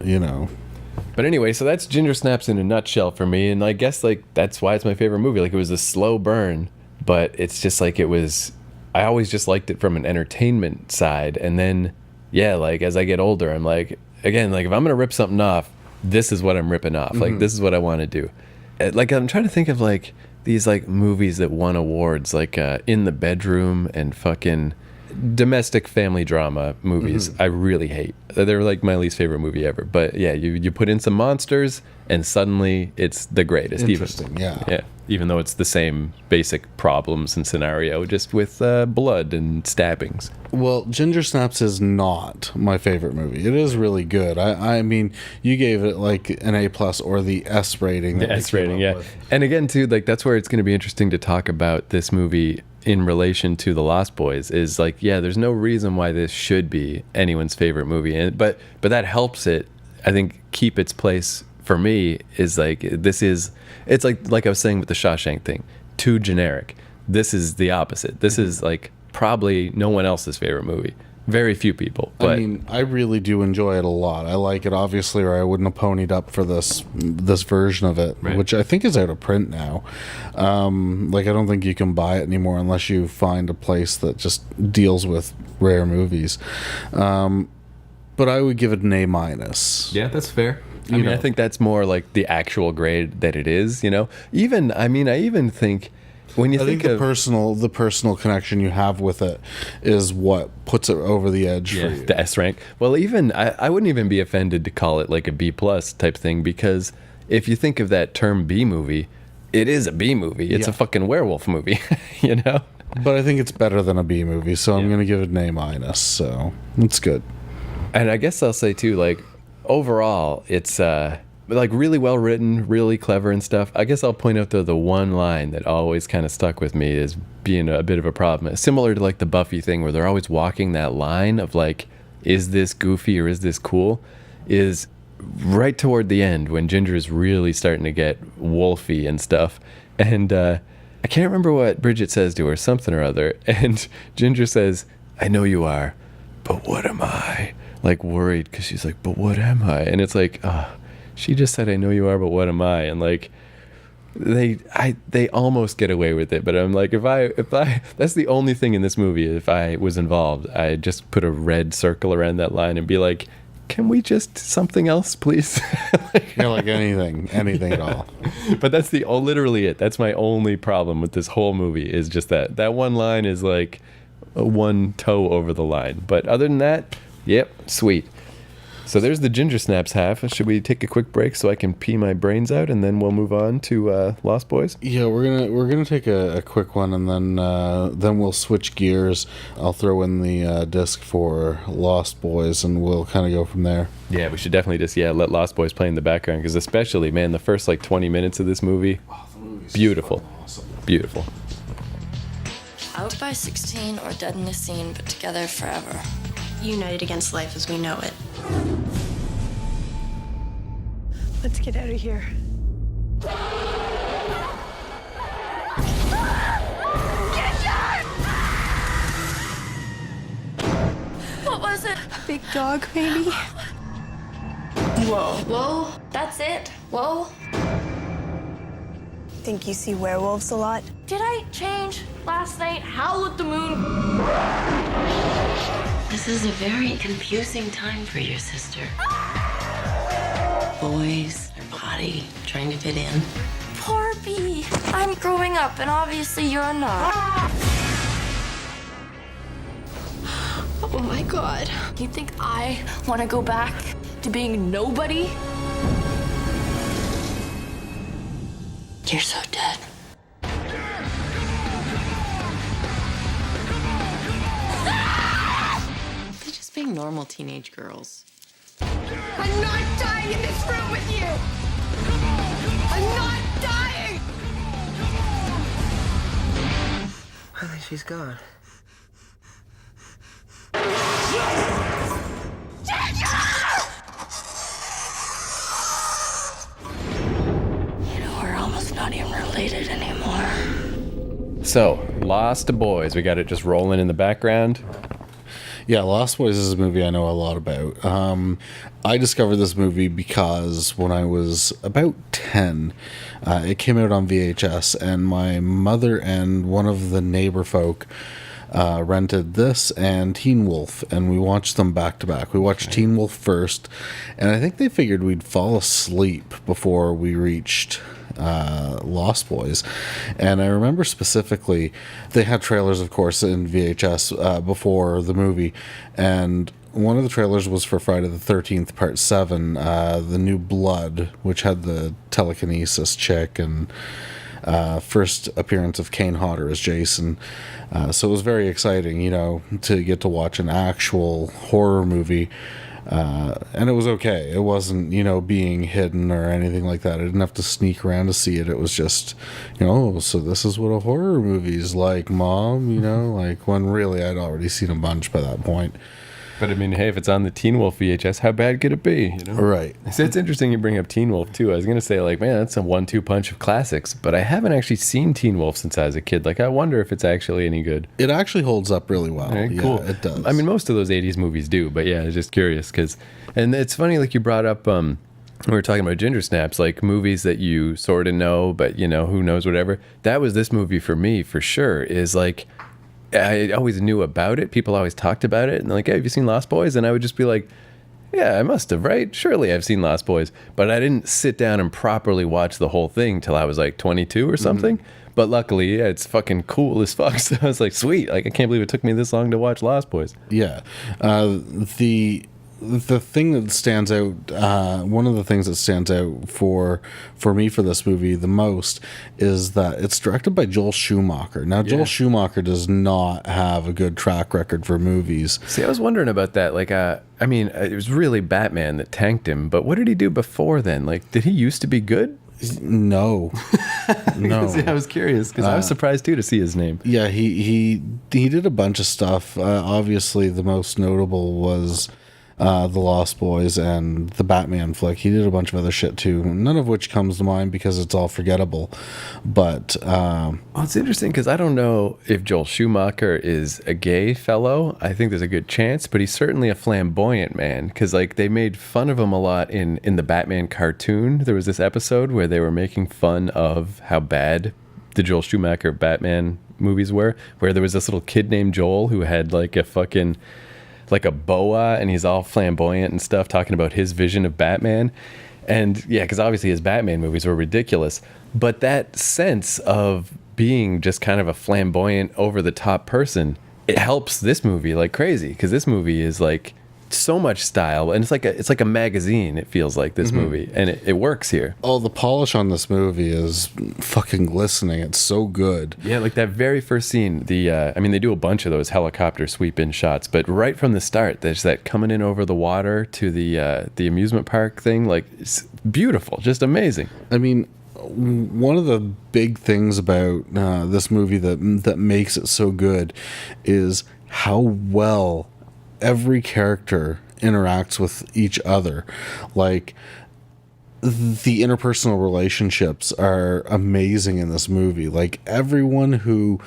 But anyway, so that's Ginger Snaps in a nutshell for me, and I guess like that's why it's my favorite movie. Like it was a slow burn, but it's just like it was I always just liked it from an entertainment side. And then, yeah, like as I get older, I'm like, again, like if I'm going to rip something off, this is what I'm ripping off. Like, this is what I want to do. Like, I'm trying to think of like these like movies that won awards, like In the Bedroom and fucking domestic family drama movies. I really hate. They're like my least favorite movie ever. But yeah, you put in some monsters and suddenly it's the greatest. Interesting, yeah. Even though it's the same basic problems and scenario, just with blood and stabbings. Well, Ginger Snaps is not my favorite movie. It is really good. I mean, you gave it like an A+ or the S rating. The S rating, yeah. And again, too, like that's where it's going to be interesting to talk about this movie in relation to The Lost Boys. Is like, yeah, there's no reason why this should be anyone's favorite movie, and but that helps it, I think, keep its place. For me, is like it's like I was saying with the Shawshank thing, too generic. This is the opposite. This is like probably no one else's favorite movie. Very few people. But I mean, I really do enjoy it a lot. I like it, obviously, or I wouldn't have ponied up for this version of it, right, which I think is out of print now. Like, I don't think you can buy it anymore unless you find a place that just deals with rare movies. But I would give it an A-. Yeah, that's fair. I mean, I think that's more like the actual grade that it is, you know? I even think when you think of the personal connection you have with it is what puts it over the edge for you. The S rank. Well, even I wouldn't even be offended to call it like a B+ type thing, because if you think of that term B movie, it is a B movie. It's a fucking werewolf movie, you know? But I think it's better than a B movie, so I'm going to give it an A-, so it's good. And I guess I'll say too, like, overall, it's like really well written, really clever and stuff. I guess I'll point out though the one line that always kind of stuck with me as being a bit of a problem. Similar to like the Buffy thing, where they're always walking that line of like, is this goofy or is this cool? Is right toward the end when Ginger is really starting to get wolfy and stuff. And I can't remember what Bridget says to her, something or other. And Ginger says, "I know you are, but what am I?" Like worried because she's like, "But what am I?" And it's like, she just said, "I know you are, but what am I?" And like, they almost get away with it, but I'm like, if I that's the only thing in this movie. If I was involved, I'd just put a red circle around that line and be like, "Can we just something else, please?" Like anything at all. But that's literally it. That's my only problem with this whole movie, is just that one line is like one toe over the line. But other than that, yep, sweet. So there's the Ginger Snaps half. Should we take a quick break so I can pee my brains out, and then we'll move on to Lost Boys? Yeah, we're gonna take a quick one, and then we'll switch gears. I'll throw in the disc for Lost Boys, and we'll kind of go from there. Yeah, we should definitely just let Lost Boys play in the background, because especially, man, the first like 20 minutes of this movie, beautiful, awesome. Beautiful. Out by 16 or dead in the scene, but together forever. United against life as we know it. Let's get out of here. What was it? Big dog, maybe? Whoa. Whoa? That's it? Whoa? Think you see werewolves a lot? Did I change last night? Howl at the moon? This is a very confusing time for your sister. Boys, her body, trying to fit in. Poor Bee. I'm growing up, and obviously you're not. Oh my god. You think I want to go back to being nobody? You're so dead. They're just being normal teenage girls. I'm not dying in this room with you! I'm not dying! I think she's gone. You know, we're almost not even related anymore. So, Lost Boys, we got it just rolling in the background. Yeah, Lost Boys is a movie I know a lot about. I discovered this movie because when I was about 10, it came out on VHS, and my mother and one of the neighbor folk rented this and Teen Wolf, and we watched them back to back. We watched Teen Wolf first, and I think they figured we'd fall asleep before we reached Lost Boys. And I remember specifically, they had trailers, of course, in VHS before the movie, and one of the trailers was for Friday the 13th, Part 7, The New Blood, which had the telekinesis chick and first appearance of Kane Hodder as Jason. So it was very exciting, you know, to get to watch an actual horror movie. And it was okay. It wasn't, you know, being hidden or anything like that. I didn't have to sneak around to see it. It was just, you know, so this is what a horror movie's like, Mom, you know, like when really I'd already seen a bunch by that point. But I mean, hey, if it's on the Teen Wolf VHS, how bad could it be? You know? Right. So it's interesting you bring up Teen Wolf too. I was gonna say, like, man, that's a 1-2 punch of classics. But I haven't actually seen Teen Wolf since I was a kid. Like, I wonder if it's actually any good. It actually holds up really well. Very cool. Yeah, it does. I mean, most of those '80s movies do, but yeah, I was just curious because, and it's funny, like you brought up, we were talking about Ginger Snaps, like movies that you sort of know, but you know, who knows, whatever. That was this movie for me, for sure. Is like, I always knew about it. People always talked about it. And they're like, hey, have you seen Lost Boys? And I would just be like, yeah, I must have, right? Surely I've seen Lost Boys. But I didn't sit down and properly watch the whole thing till I was like 22 or something. But luckily, yeah, it's fucking cool as fuck. So I was like, sweet. Like, I can't believe it took me this long to watch Lost Boys. Yeah. The thing that stands out, one of the things that stands out for me for this movie the most is that it's directed by Joel Schumacher. Now, Joel Schumacher does not have a good track record for movies. See, I was wondering about that. Like, I mean, it was really Batman that tanked him. But what did he do before then? Like, did he used to be good? No. No. See, I was curious because I was surprised too to see his name. Yeah, he did a bunch of stuff. Obviously, the most notable was The Lost Boys and the Batman flick. He did a bunch of other shit too, none of which comes to mind because it's all forgettable. But well, it's interesting because I don't know if Joel Schumacher is a gay fellow. I think there's a good chance, but he's certainly a flamboyant man because like they made fun of him a lot in the Batman cartoon. There was this episode where they were making fun of how bad the Joel Schumacher Batman movies were, where there was this little kid named Joel who had like a fucking like a boa and he's all flamboyant and stuff talking about his vision of Batman. And yeah, because obviously his Batman movies were ridiculous, but that sense of being just kind of a flamboyant over the top person, it helps this movie like crazy because this movie is like so much style and it's like a magazine. It feels like this movie and it works here. oh, the polish on this movie is fucking glistening. It's so good. Yeah, like that very first scene, I mean, they do a bunch of those helicopter sweep in shots, but right from the start, there's that coming in over the water to the amusement park thing. Like, it's beautiful, just amazing. I mean, one of the big things about this movie that makes it so good is how well every character interacts with each other. Like, the interpersonal relationships are amazing in this movie. Like, everyone who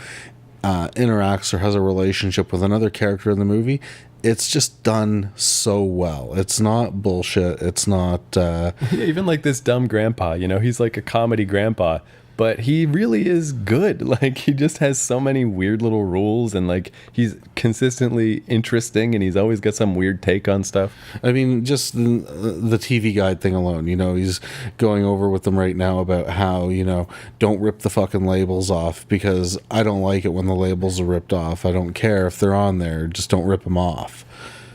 interacts or has a relationship with another character in the movie, it's just done so well. It's not bullshit. It's not Yeah, even like this dumb grandpa, you know, he's like a comedy grandpa, but he really is good. Like, he just has so many weird little rules and like he's consistently interesting and he's always got some weird take on stuff. I mean, just the TV guide thing alone, you know, he's going over with them right now about how, you know, don't rip the fucking labels off because I don't like it when the labels are ripped off. I don't care if they're on there, just don't rip them off.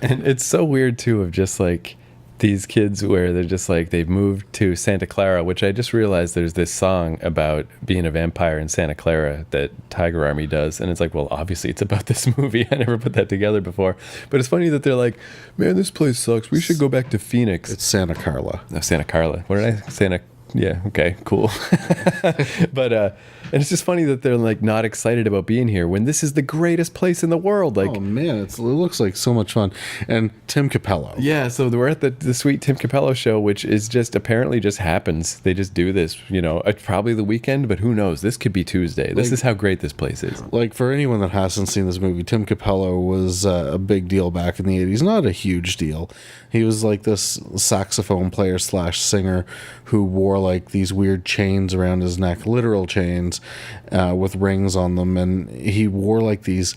And it's so weird too of just like these kids where they're just like they've moved to Santa Clara, which I just realized there's this song about being a vampire in Santa Clara that Tiger Army does, and it's like, well, obviously it's about this movie. I never put that together before, but it's funny that they're like, man, this place sucks, we should go back to Phoenix. It's Santa Carla. No, Santa Carla. What did I Santa? Yeah, okay, cool. But and it's just funny that they're like not excited about being here when this is the greatest place in the world. Like, Oh man, it looks like so much fun. And Tim Capello. yeah, so we're at the sweet Tim Capello show, which is just apparently just happens. They just do this, you know, probably the weekend, but who knows? This could be Tuesday. This is how great this place is. Like, for anyone that hasn't seen this movie, Tim Capello was a big deal back in the 80s. Not a huge deal. He was like this saxophone player / singer who wore like these weird chains around his neck, literal chains, with rings on them. And he wore like these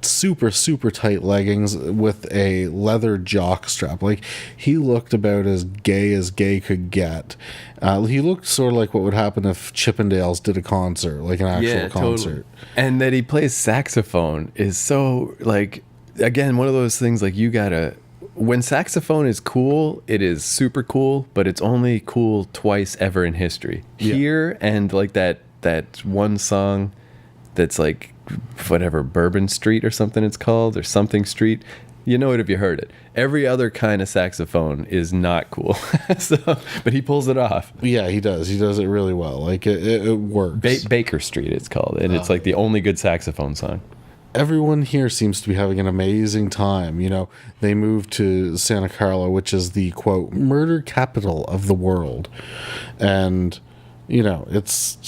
super, super tight leggings with a leather jock strap. Like, he looked about as gay could get. He looked sort of like what would happen if Chippendales did a concert, like an actual concert. And that he plays saxophone is so, like, again, one of those things, like, you gotta, when saxophone is cool, it is super cool, but it's only cool twice ever in history. Yeah. Here, and like that one song that's like, whatever, Bourbon Street or something it's called, or something Street. You know it if you heard it. Every other kind of saxophone is not cool. So, but he pulls it off. Yeah, he does. He does it really well. Like, it works. Baker Street it's called, and it's like the only good saxophone song. Everyone here seems to be having an amazing time. You know, they moved to Santa Carla, which is the, quote, murder capital of the world. And, you know, it's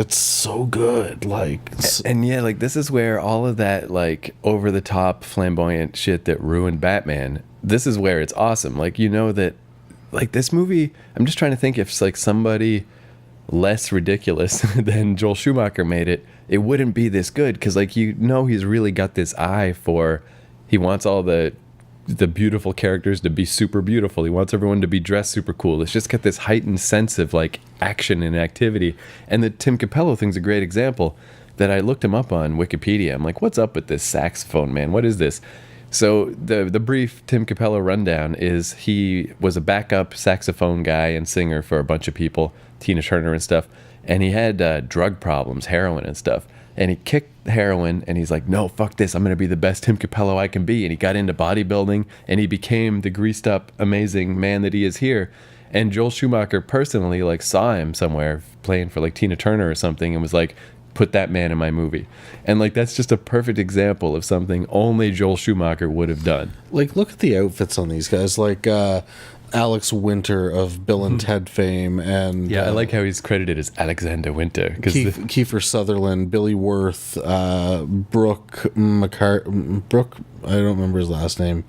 so good. Like, and yeah, like, this is where all of that, like, over the top flamboyant shit that ruined Batman, this is where it's awesome. Like, you know that, like, this movie, I'm just trying to think if it's like somebody less ridiculous than Joel Schumacher made it, it wouldn't be this good. Because, like, you know, he's really got this eye for, he wants all the beautiful characters to be super beautiful. He wants everyone to be dressed super cool. It's just got this heightened sense of, like, action and activity. And the Tim Capello thing's a great example that I looked him up on Wikipedia. I'm like, what's up with this saxophone, man? What is this? So the brief Tim Capello rundown is he was a backup saxophone guy and singer for a bunch of people, Tina Turner and stuff, and he had drug problems, heroin and stuff, and he kicked heroin, and he's like, no, fuck this, I'm going to be the best Tim Capello I can be, and he got into bodybuilding, and he became the greased up, amazing man that he is here. And Joel Schumacher personally, like, saw him somewhere playing for, like, Tina Turner or something, and was like, put that man in my movie. And, like, that's just a perfect example of something only Joel Schumacher would have done. Like, look at the outfits on these guys. Like, Alex Winter of Bill and Ted fame, and I like how he's credited as Alexander Winter. Kiefer Sutherland, Billy Wirth, Brooke, I don't remember his last name.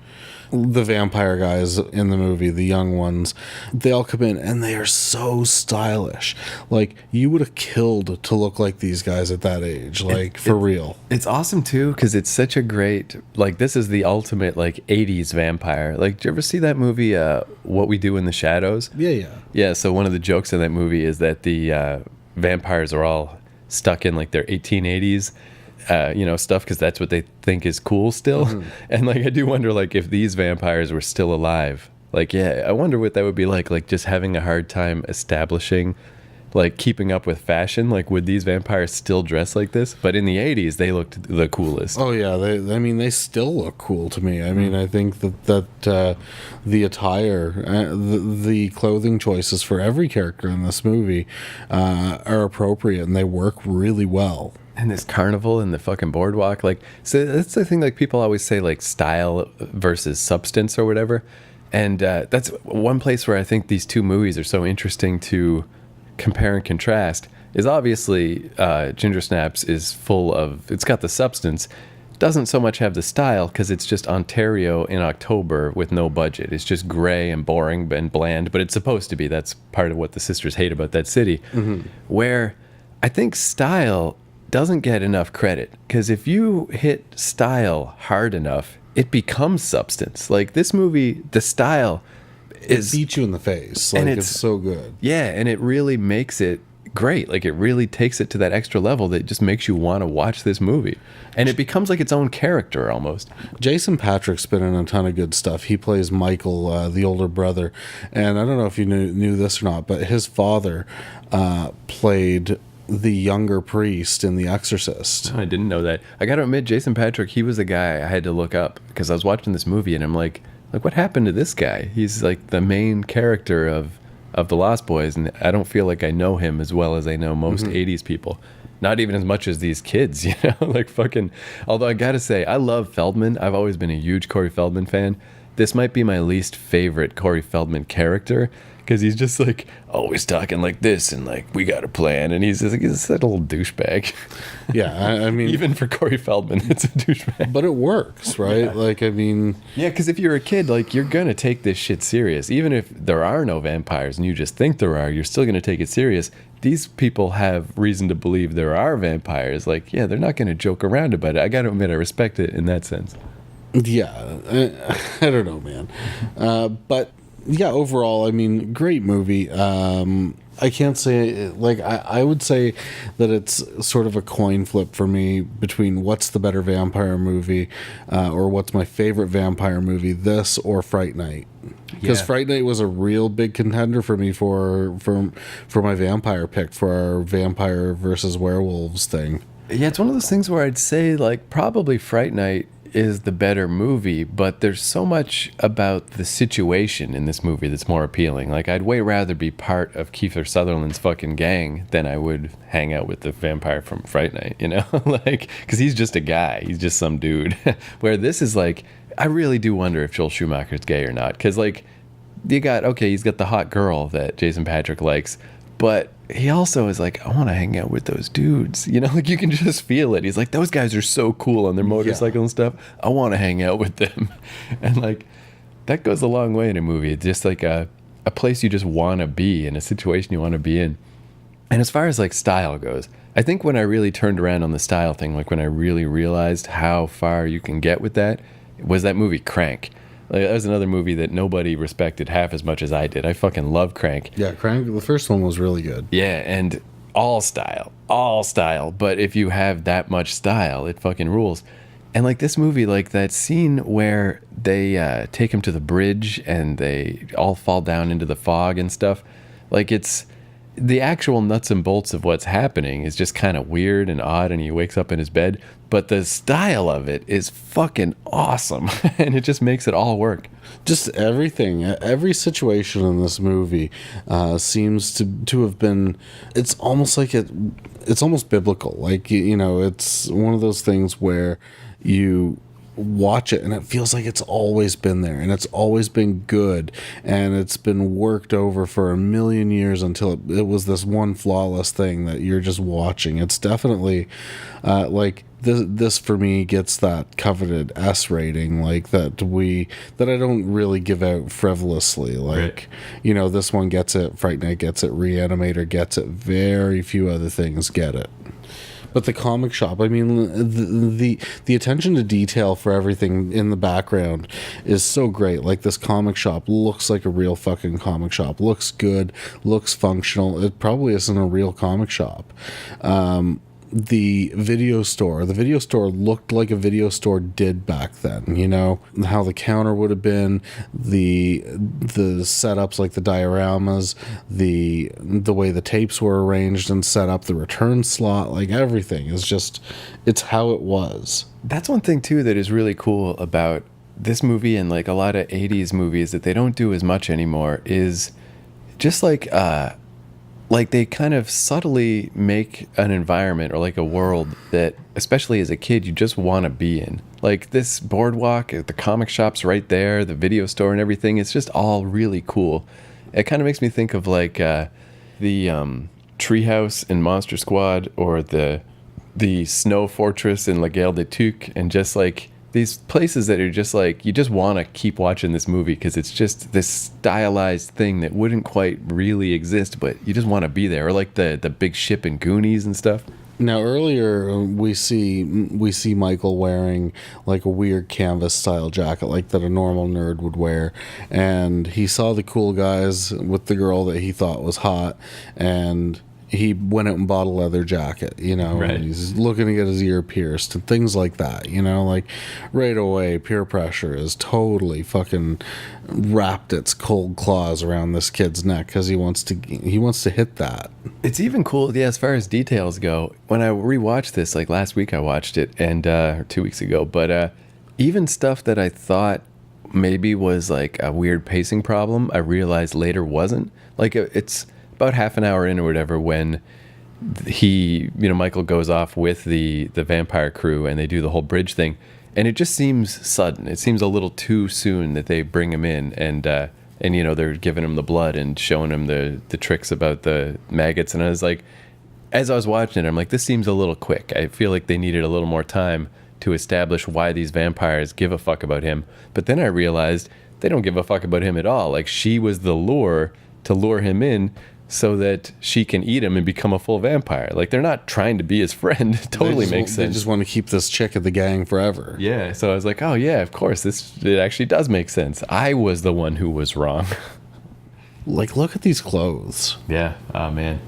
The vampire guys in the movie, the young ones, they all come in and they are so stylish. Like, you would have killed to look like these guys at that age, like, for real. It's awesome too, because it's such a great, like, this is the ultimate, like, 80s vampire. Like, did you ever see that movie What We Do in the Shadows? Yeah, so one of the jokes in that movie is that the vampires are all stuck in, like, their 1880s stuff, because that's what they think is cool still. And, like, I do wonder, like, if these vampires were still alive, like, yeah, I wonder what that would be like just having a hard time establishing, like, keeping up with fashion. Like, would these vampires still dress like this? But in the 80s, they looked the coolest. Oh yeah, they still look cool to me. I mean, I think that the attire, the clothing choices for every character in this movie are appropriate, and they work really well. And this carnival and the fucking boardwalk, like, so that's the thing, like, people always say, like, style versus substance or whatever. And that's one place where I think these two movies are so interesting to compare and contrast, is obviously Ginger Snaps is full of, it's got the substance, doesn't so much have the style, because it's just Ontario in October with no budget. It's just gray and boring and bland, but it's supposed to be. That's part of what the sisters hate about that city. Where I think style doesn't get enough credit, because if you hit style hard enough, it becomes substance. Like, this movie, the style is, it beats you in the face. Like, it's so good. Yeah, and it really makes it great. Like, it really takes it to that extra level that just makes you want to watch this movie, and it becomes like its own character almost. Jason Patric's been in a ton of good stuff. He plays Michael, the older brother, and I don't know if you knew this or not, but his father played the younger priest in The Exorcist. I didn't know that. I gotta admit, Jason Patric, he was the guy I had to look up, because I was watching this movie and I'm like, what happened to this guy? He's like the main character of The Lost Boys, and I don't feel like I know him as well as I know most 80s people. Not even as much as these kids, you know? Like, fucking, although I gotta say, I love Feldman. I've always been a huge Corey Feldman fan. this might be my least favorite Corey Feldman character, because he's just like always talking like this and like, we got a plan, and he's just like, he's that little douchebag. Yeah, I mean, even for Corey Feldman, it's a douchebag. but it works, right? Yeah. Like, I mean, Yeah, because if you're a kid, like, you're gonna take this shit serious. Even if there are no vampires and you just think there are, you're still gonna take it serious. These people have reason to believe there are vampires. Like, yeah, they're not gonna joke around about it. I gotta admit, I respect it in that sense. yeah, I don't know, man. But yeah, overall, I mean, great movie. I can't say, like, I would say that it's sort of a coin flip for me between what's the better vampire movie, or what's my favorite vampire movie, this or Fright Night. Because Fright Night was a real big contender for me for my vampire pick, for our vampire versus werewolves thing. Yeah, it's one of those things where I'd say, like, probably Fright Night is the better movie, but there's so much about the situation in this movie that's more appealing. Like, I'd way rather be part of Kiefer Sutherland's fucking gang than I would hang out with the vampire from Fright Night, you know? Like, because he's just a guy. He's just some dude. Where this is like, I really do wonder if Joel Schumacher's gay or not. Because, like, he's got the hot girl that Jason Patric likes, but he also is like, I want to hang out with those dudes. You know, like, you can just feel it. He's like, those guys are so cool on their motorcycle and stuff. I want to hang out with them. And, like, that goes a long way in a movie. It's just like a place you just want to be, in a situation you want to be in. And as far as, like, style goes, I think when I really turned around on the style thing, like when I really realized how far you can get with that, was that movie Crank. Like, that was another movie that nobody respected half as much as I did. I fucking love Crank. Yeah, Crank, the first one was really good. Yeah, and all style. But if you have that much style, it fucking rules. And, like, this movie, like, that scene where they take him to the bridge and they all fall down into the fog and stuff, like, it's the actual nuts and bolts of what's happening is just kind of weird and odd, and he wakes up in his bed, but the style of it is fucking awesome. And it just makes it all work. Just everything, every situation in this movie seems to have been, it's almost like it's almost biblical. Like, you know, it's one of those things where you watch it and it feels like it's always been there, and it's always been good, and it's been worked over for a million years until it was this one flawless thing that you're just watching. It's definitely like this for me gets that coveted S rating, like that I don't really give out frivolously. Like, right. You know, this one gets it, Fright Night gets it, Reanimator gets it, very few other things get it. But the comic shop, I mean, the attention to detail for everything in the background is so great. Like, this comic shop looks like a real fucking comic shop. Looks good, looks functional. It probably isn't a real comic shop. The video store looked like a video store did back then. You know, how the counter would have been, the setups, like the dioramas, the way the tapes were arranged and set up, the return slot, like everything is just, it's how it was. That's one thing too that is really cool about this movie, and like a lot of 80s movies that they don't do as much anymore, is just like they kind of subtly make an environment or like a world that, especially as a kid, you just want to be in. Like this boardwalk, the comic shop's right there, the video store and everything. It's just all really cool. It kind of makes me think of like the treehouse in Monster Squad, or the snow fortress in La Guerre des Tucs, and just like these places that are just like, you just want to keep watching this movie because it's just this stylized thing that wouldn't quite really exist, but you just want to be there. Or like the big ship in Goonies and stuff. Now, earlier we see Michael wearing like a weird canvas style jacket, like that a normal nerd would wear, and he saw the cool guys with the girl that he thought was hot, and he went out and bought a leather jacket, you know, right. And he's looking to get his ear pierced and things like that, you know, like right away, peer pressure is totally fucking wrapped its cold claws around this kid's neck because he wants to hit that. It's even cool, yeah, as far as details go. When I rewatched this, like last week I watched it, and or 2 weeks ago, but even stuff that I thought maybe was like a weird pacing problem, I realized later wasn't. Like, it's about half an hour in or whatever when Michael goes off with the vampire crew and they do the whole bridge thing, And it just seems sudden. It seems a little too soon that they bring him in and you know, they're giving him the blood and showing him the tricks about the maggots. And I was like, as I was watching it, I'm like, this seems a little quick. I feel like they needed a little more time to establish why these vampires give a fuck about him. But then I realized they don't give a fuck about him at all. Like, she was the lure to lure him in so that she can eat him and become a full vampire. Like, they're not trying to be his friend. It totally makes sense. They just want to keep this chick of the gang forever. Yeah, so I was like, oh yeah, of course, it actually does make sense. I was the one who was wrong. Like, look at these clothes. Yeah, oh man.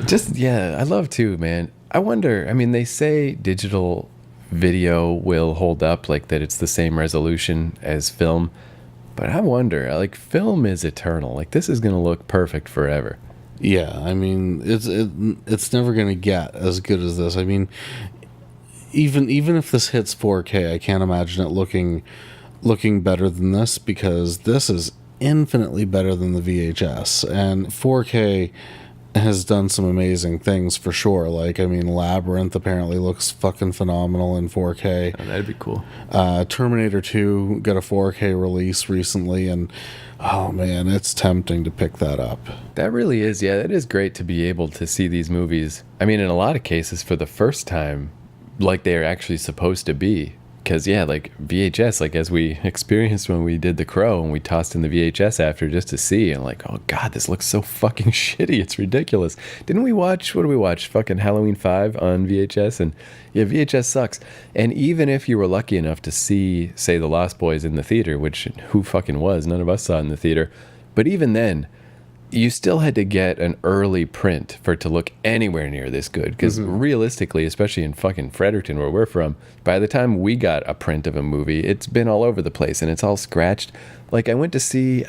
Just, yeah, I love too, man. I wonder, I mean, they say digital video will hold up, like that it's the same resolution as film. But I wonder, like, film is eternal. Like, this is going to look perfect forever. Yeah, I mean, it's never going to get as good as this. I mean, even if this hits 4K, I can't imagine it looking better than this, because this is infinitely better than the VHS. And 4K has done some amazing things for sure. Like, I mean, Labyrinth apparently looks fucking phenomenal in 4K. Oh, that'd be cool. Terminator 2 got a 4K release recently, and oh man, it's tempting to pick that up. That really is, yeah, it is great to be able to see these movies. I mean, in a lot of cases, for the first time, like they're actually supposed to be. Because, yeah, like VHS, like as we experienced when we did The Crow and we tossed in the VHS after just to see, and like, oh God, this looks so fucking shitty. It's ridiculous. Didn't we watch, what did we watch? Fucking Halloween 5 on VHS? And yeah, VHS sucks. And even if you were lucky enough to see, say, The Lost Boys in the theater, which who fucking was? None of us saw it in the theater. But even then, you still had to get an early print for it to look anywhere near this good. Because realistically, especially in fucking Fredericton, where we're from, by the time we got a print of a movie, it's been all over the place and it's all scratched. Like, I went to see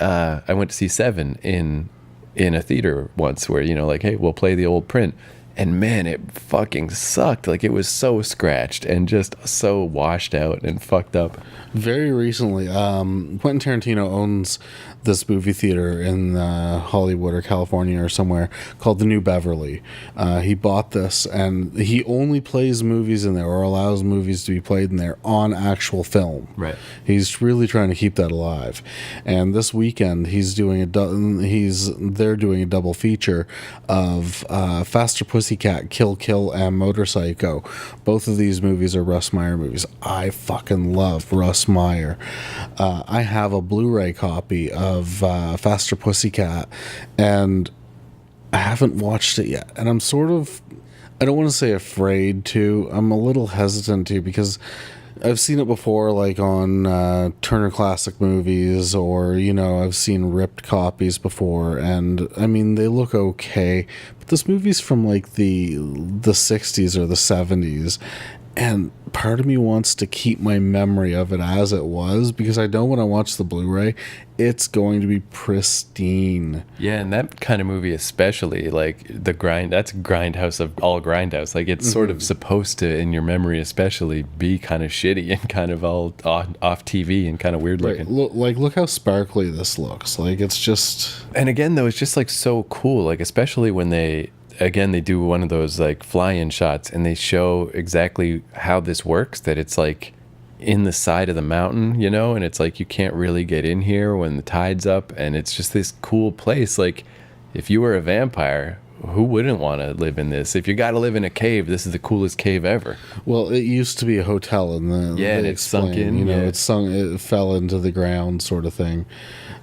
Seven in a theater once, where, you know, like, hey, we'll play the old print. And man, it fucking sucked. Like, it was so scratched and just so washed out and fucked up. Very recently, Quentin Tarantino owns this movie theater in Hollywood or California or somewhere called the New Beverly. He bought this, and he only plays movies in there, or allows movies to be played in there on actual film. Right. He's really trying to keep that alive. And this weekend, they're doing a double feature of Faster Pussycat, Kill Kill, and Motorcycle. Both of these movies are Russ Meyer movies. I fucking love Russ Meyer. I have a Blu-ray copy of Faster Pussycat, and I haven't watched it yet. And I'm sort of, I don't want to say afraid to, I'm a little hesitant to, because I've seen it before, like on Turner Classic Movies, or, you know, I've seen ripped copies before, and I mean, they look okay, but this movie's from like the 60s or the 70s, and part of me wants to keep my memory of it as it was, because I know when I watch the Blu-ray, it's going to be pristine. Yeah, and that kind of movie especially, like that's Grindhouse of all Grindhouse. Like, it's sort of supposed to, in your memory especially, be kind of shitty and kind of all off TV and kind of weird looking. Look how sparkly this looks. Like, it's just... And again, though, it's just like so cool, like especially when they do one of those like fly-in shots and they show exactly how this works, that it's like in the side of the mountain, you know, and it's like you can't really get in here when the tide's up, and it's just this cool place. Like, if you were a vampire, who wouldn't want to live in this? If you got to live in a cave, this is the coolest cave ever. Well, it used to be a hotel, and and it's sunk in. You know, yeah. it fell into the ground, sort of thing.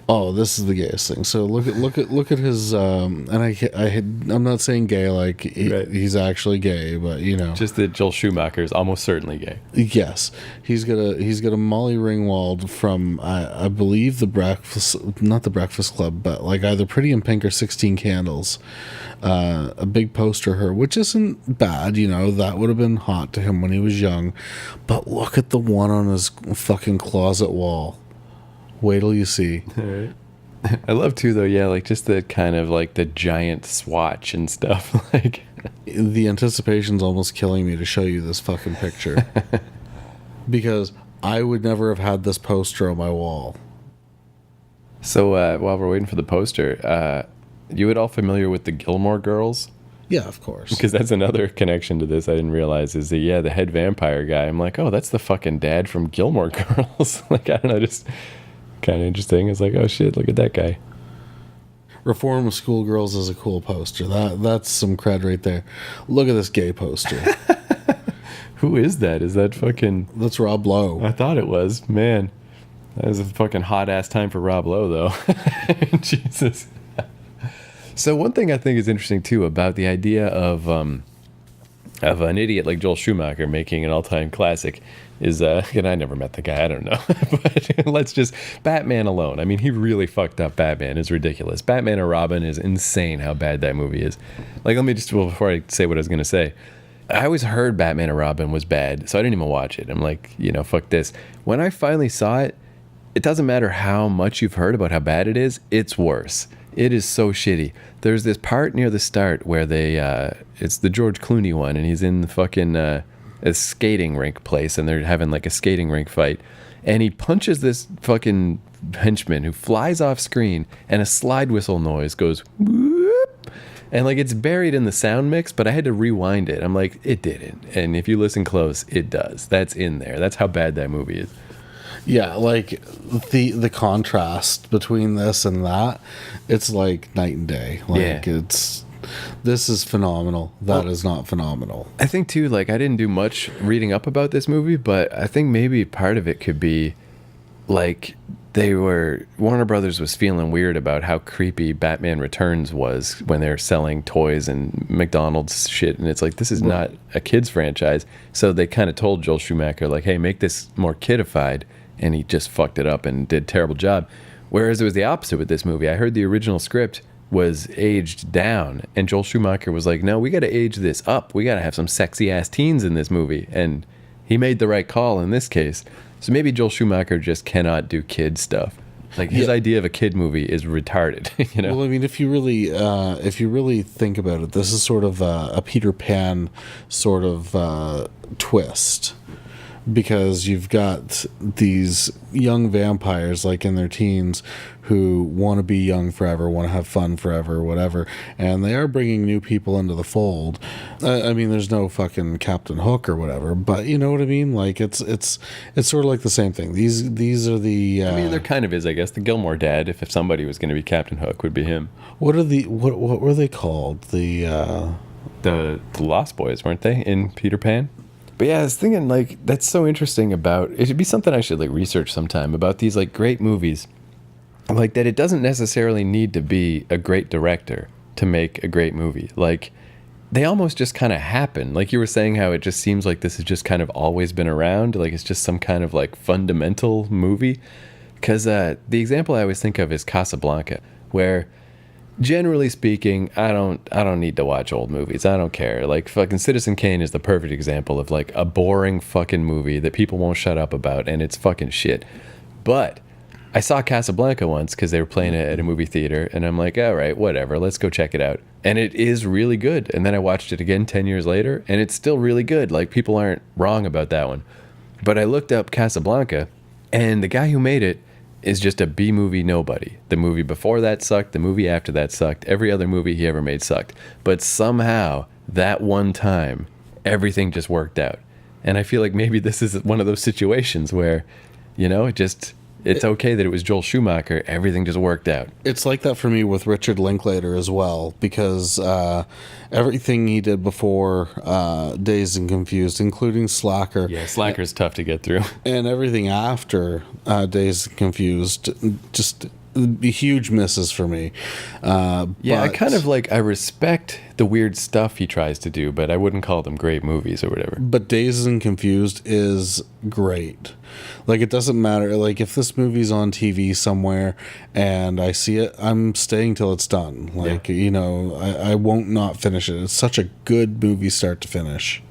Oh, this is the gayest thing. So look at his and I'm not saying gay like he's actually gay, but you know, just that Joel Schumacher is almost certainly gay. Yes, he's got a Molly Ringwald from I believe not the Breakfast Club, but like either Pretty in Pink or 16 Candles. A big poster of her, which isn't bad, you know, that would have been hot to him when he was young. But look at the one on his fucking closet wall. Wait till you see. All right. I love too, though, yeah, like just the kind of like the giant swatch and stuff. Like, the anticipation's almost killing me to show you this fucking picture. Because I would never have had this poster on my wall. So while we're waiting for the poster, you at all familiar with the Gilmore Girls? Yeah, of course. Because that's another connection to this I didn't realize is that, the head vampire guy. I'm like, oh, that's the fucking dad from Gilmore Girls. Like, I don't know, just kind of interesting. It's like, oh shit, look at that guy. Reform of Schoolgirls is a cool poster. That's some cred right there. Look at this gay poster. Who is that? Is that fucking... That's Rob Lowe. I thought it was. Man, that was a fucking hot ass time for Rob Lowe, though. Jesus. So one thing I think is interesting too about the idea of an idiot like Joel Schumacher making an all-time classic is, and I never met the guy, I don't know, but let's just, Batman alone. I mean, he really fucked up Batman. It's ridiculous. Batman and Robin is insane how bad that movie is. Like, let me just, before I say what I was going to say, I always heard Batman and Robin was bad, so I didn't even watch it. I'm like, fuck this. When I finally saw it, it doesn't matter how much you've heard about how bad it is, it's worse. It is so shitty. There's this part near the start where it's the George Clooney one, and he's in the fucking a skating rink place, and they're having like a skating rink fight, and he punches this fucking henchman who flies off screen, and a slide whistle noise goes whoop, and like it's buried in the sound mix, but I had to rewind it. I'm like, it didn't, and if you listen close, it does. That's in there. That's how bad that movie is. Yeah, like the contrast between this and that, it's like night and day. Like this is phenomenal. That is not phenomenal. I think too, like I didn't do much reading up about this movie, but I think maybe part of it could be like Warner Brothers was feeling weird about how creepy Batman Returns was when they're selling toys and McDonald's shit, and it's like, this is not a kid's franchise. So they kind of told Joel Schumacher like, hey, make this more kidified. And he just fucked it up and did a terrible job. Whereas it was the opposite with this movie. I heard the original script was aged down, and Joel Schumacher was like, no, we got to age this up. We got to have some sexy ass teens in this movie. And he made the right call in this case. So maybe Joel Schumacher just cannot do kid stuff. Like his idea of a kid movie is retarded, Well, I mean, if you really think about it, this is sort of a Peter Pan sort of twist. Because you've got these young vampires, like in their teens, who want to be young forever, want to have fun forever, whatever, and they are bringing new people into the fold. I mean, there's no fucking Captain Hook or whatever, but you know what I mean. Like it's sort of like the same thing. These are the. I mean, there kind of is, I guess. The Gilmore Dad, if somebody was going to be Captain Hook, would be him. What were they called? The Lost Boys, weren't they, in Peter Pan? But yeah, I was thinking, like, that's so interesting about, it should be something I should, like, research sometime about these, like, great movies. Like, that it doesn't necessarily need to be a great director to make a great movie. Like, they almost just kind of happen. Like you were saying, how it just seems like this has just kind of always been around. Like, it's just some kind of, like, fundamental movie. Because the example I always think of is Casablanca, where... generally speaking, I don't need to watch old movies. I don't care. Like, fucking Citizen Kane is the perfect example of, like, a boring fucking movie that people won't shut up about, and it's fucking shit. But I saw Casablanca once because they were playing it at a movie theater, and I'm like, all right, whatever, let's go check it out. And it is really good. And then I watched it again 10 years later, and it's still really good. Like, people aren't wrong about that one. But I looked up Casablanca, and the guy who made it is just a B-movie nobody. The movie before that sucked. The movie after that sucked. Every other movie he ever made sucked. But somehow, that one time, everything just worked out. And I feel like maybe this is one of those situations where, it's okay that it was Joel Schumacher. Everything just worked out. It's like that for me with Richard Linklater as well, because everything he did before Dazed and Confused, including Slacker. Yeah, Slacker's tough to get through. And everything after Dazed and Confused, just huge misses for me. I kind of I respect the weird stuff he tries to do, but I wouldn't call them great movies or whatever. But Dazed and Confused is great. Like, it doesn't matter. Like, if this movie's on TV somewhere and I see it, I'm staying till it's done. Like, I won't not finish it. It's such a good movie start to finish.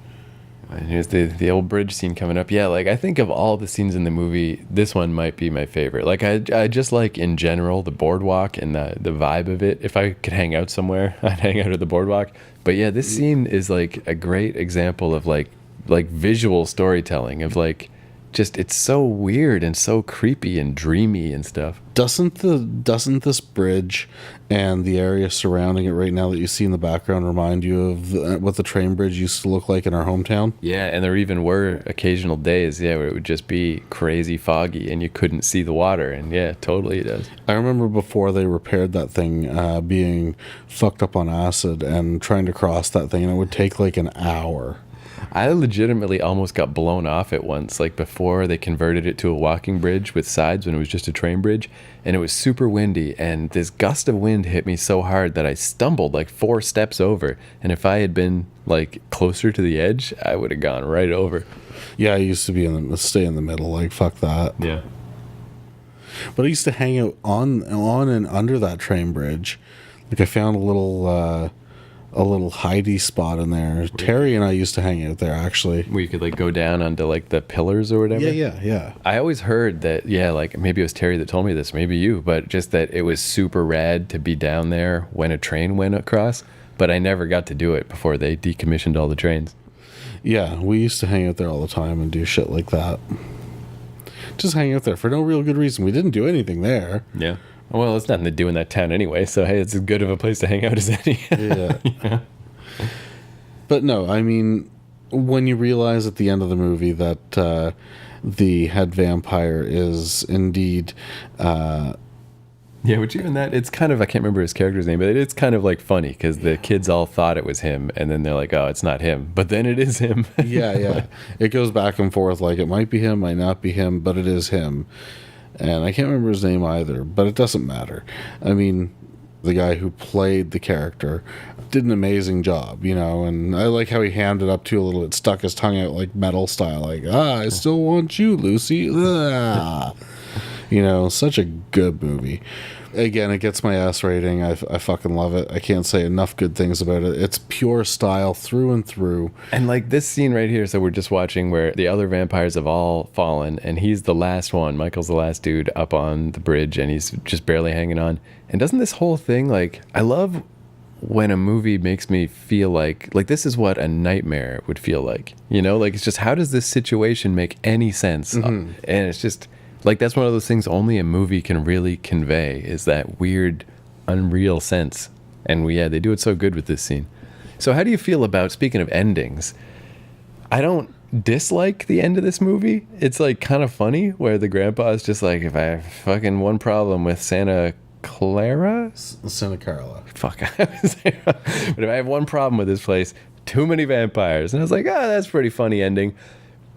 And here's the old bridge scene coming up. Yeah, like, I think of all the scenes in the movie, this one might be my favorite. Like, I just like, in general, the boardwalk and the vibe of it. If I could hang out somewhere, I'd hang out at the boardwalk. But yeah, this scene is, like, a great example of, like visual storytelling, of, like, just it's so weird and so creepy and dreamy and stuff. Doesn't this bridge and the area surrounding it right now that you see in the background remind you of what the train bridge used to look like in our hometown? Yeah, and there even were occasional days, where it would just be crazy foggy and you couldn't see the water. And yeah, totally it does. I remember before they repaired that thing, being fucked up on acid and trying to cross that thing, and it would take like an hour. I legitimately almost got blown off it once, like before they converted it to a walking bridge with sides when it was just a train bridge, and it was super windy, and this gust of wind hit me so hard that I stumbled like 4 steps over, and if I had been like closer to the edge, I would have gone right over. Yeah, I used to be stay in the middle, like fuck that. Yeah. But I used to hang out on and under that train bridge. Like I found a little hidey spot in there. Terry and I used to hang out there, actually. Where you could like go down onto like the pillars or whatever. Yeah. I always heard that, like maybe it was Terry that told me this, maybe you, but just that it was super rad to be down there when a train went across, but I never got to do it before they decommissioned all the trains. Yeah, we used to hang out there all the time and do shit like that. Just hang out there for no real good reason. We didn't do anything there. Yeah. Well, it's nothing to do in that town anyway, so hey, it's as good of a place to hang out as any. Yeah. Yeah. But no, I mean, when you realize at the end of the movie that the head vampire is indeed... Yeah, which even that, it's kind of, I can't remember his character's name, but it's kind of like funny because the kids all thought it was him, and then they're like, oh, it's not him. But then it is him. Yeah. It goes back and forth, like it might be him, might not be him, but it is him. And I can't remember his name either, but it doesn't matter. I mean, the guy who played the character did an amazing job, and I like how he hammed it up too a little bit, stuck his tongue out like metal style, like, I still want you, Lucy. Such a good movie. Again, it gets my S rating. I fucking love it. I can't say enough good things about it. It's pure style through and through. And like this scene right here, so we're just watching where the other vampires have all fallen, and he's the last one. Michael's the last dude up on the bridge, and he's just barely hanging on. And doesn't this whole thing, like, I love when a movie makes me feel like this is what a nightmare would feel like. Like it's just, how does this situation make any sense? Mm-hmm. And it's just... like, that's one of those things only a movie can really convey, is that weird, unreal sense. And they do it so good with this scene. So how do you feel about, speaking of endings, I don't dislike the end of this movie. It's, like, kind of funny, where the grandpa is just like, if I have fucking one problem with Santa Carla. Fuck. But if I have one problem with this place, too many vampires. And I was like, that's a pretty funny ending.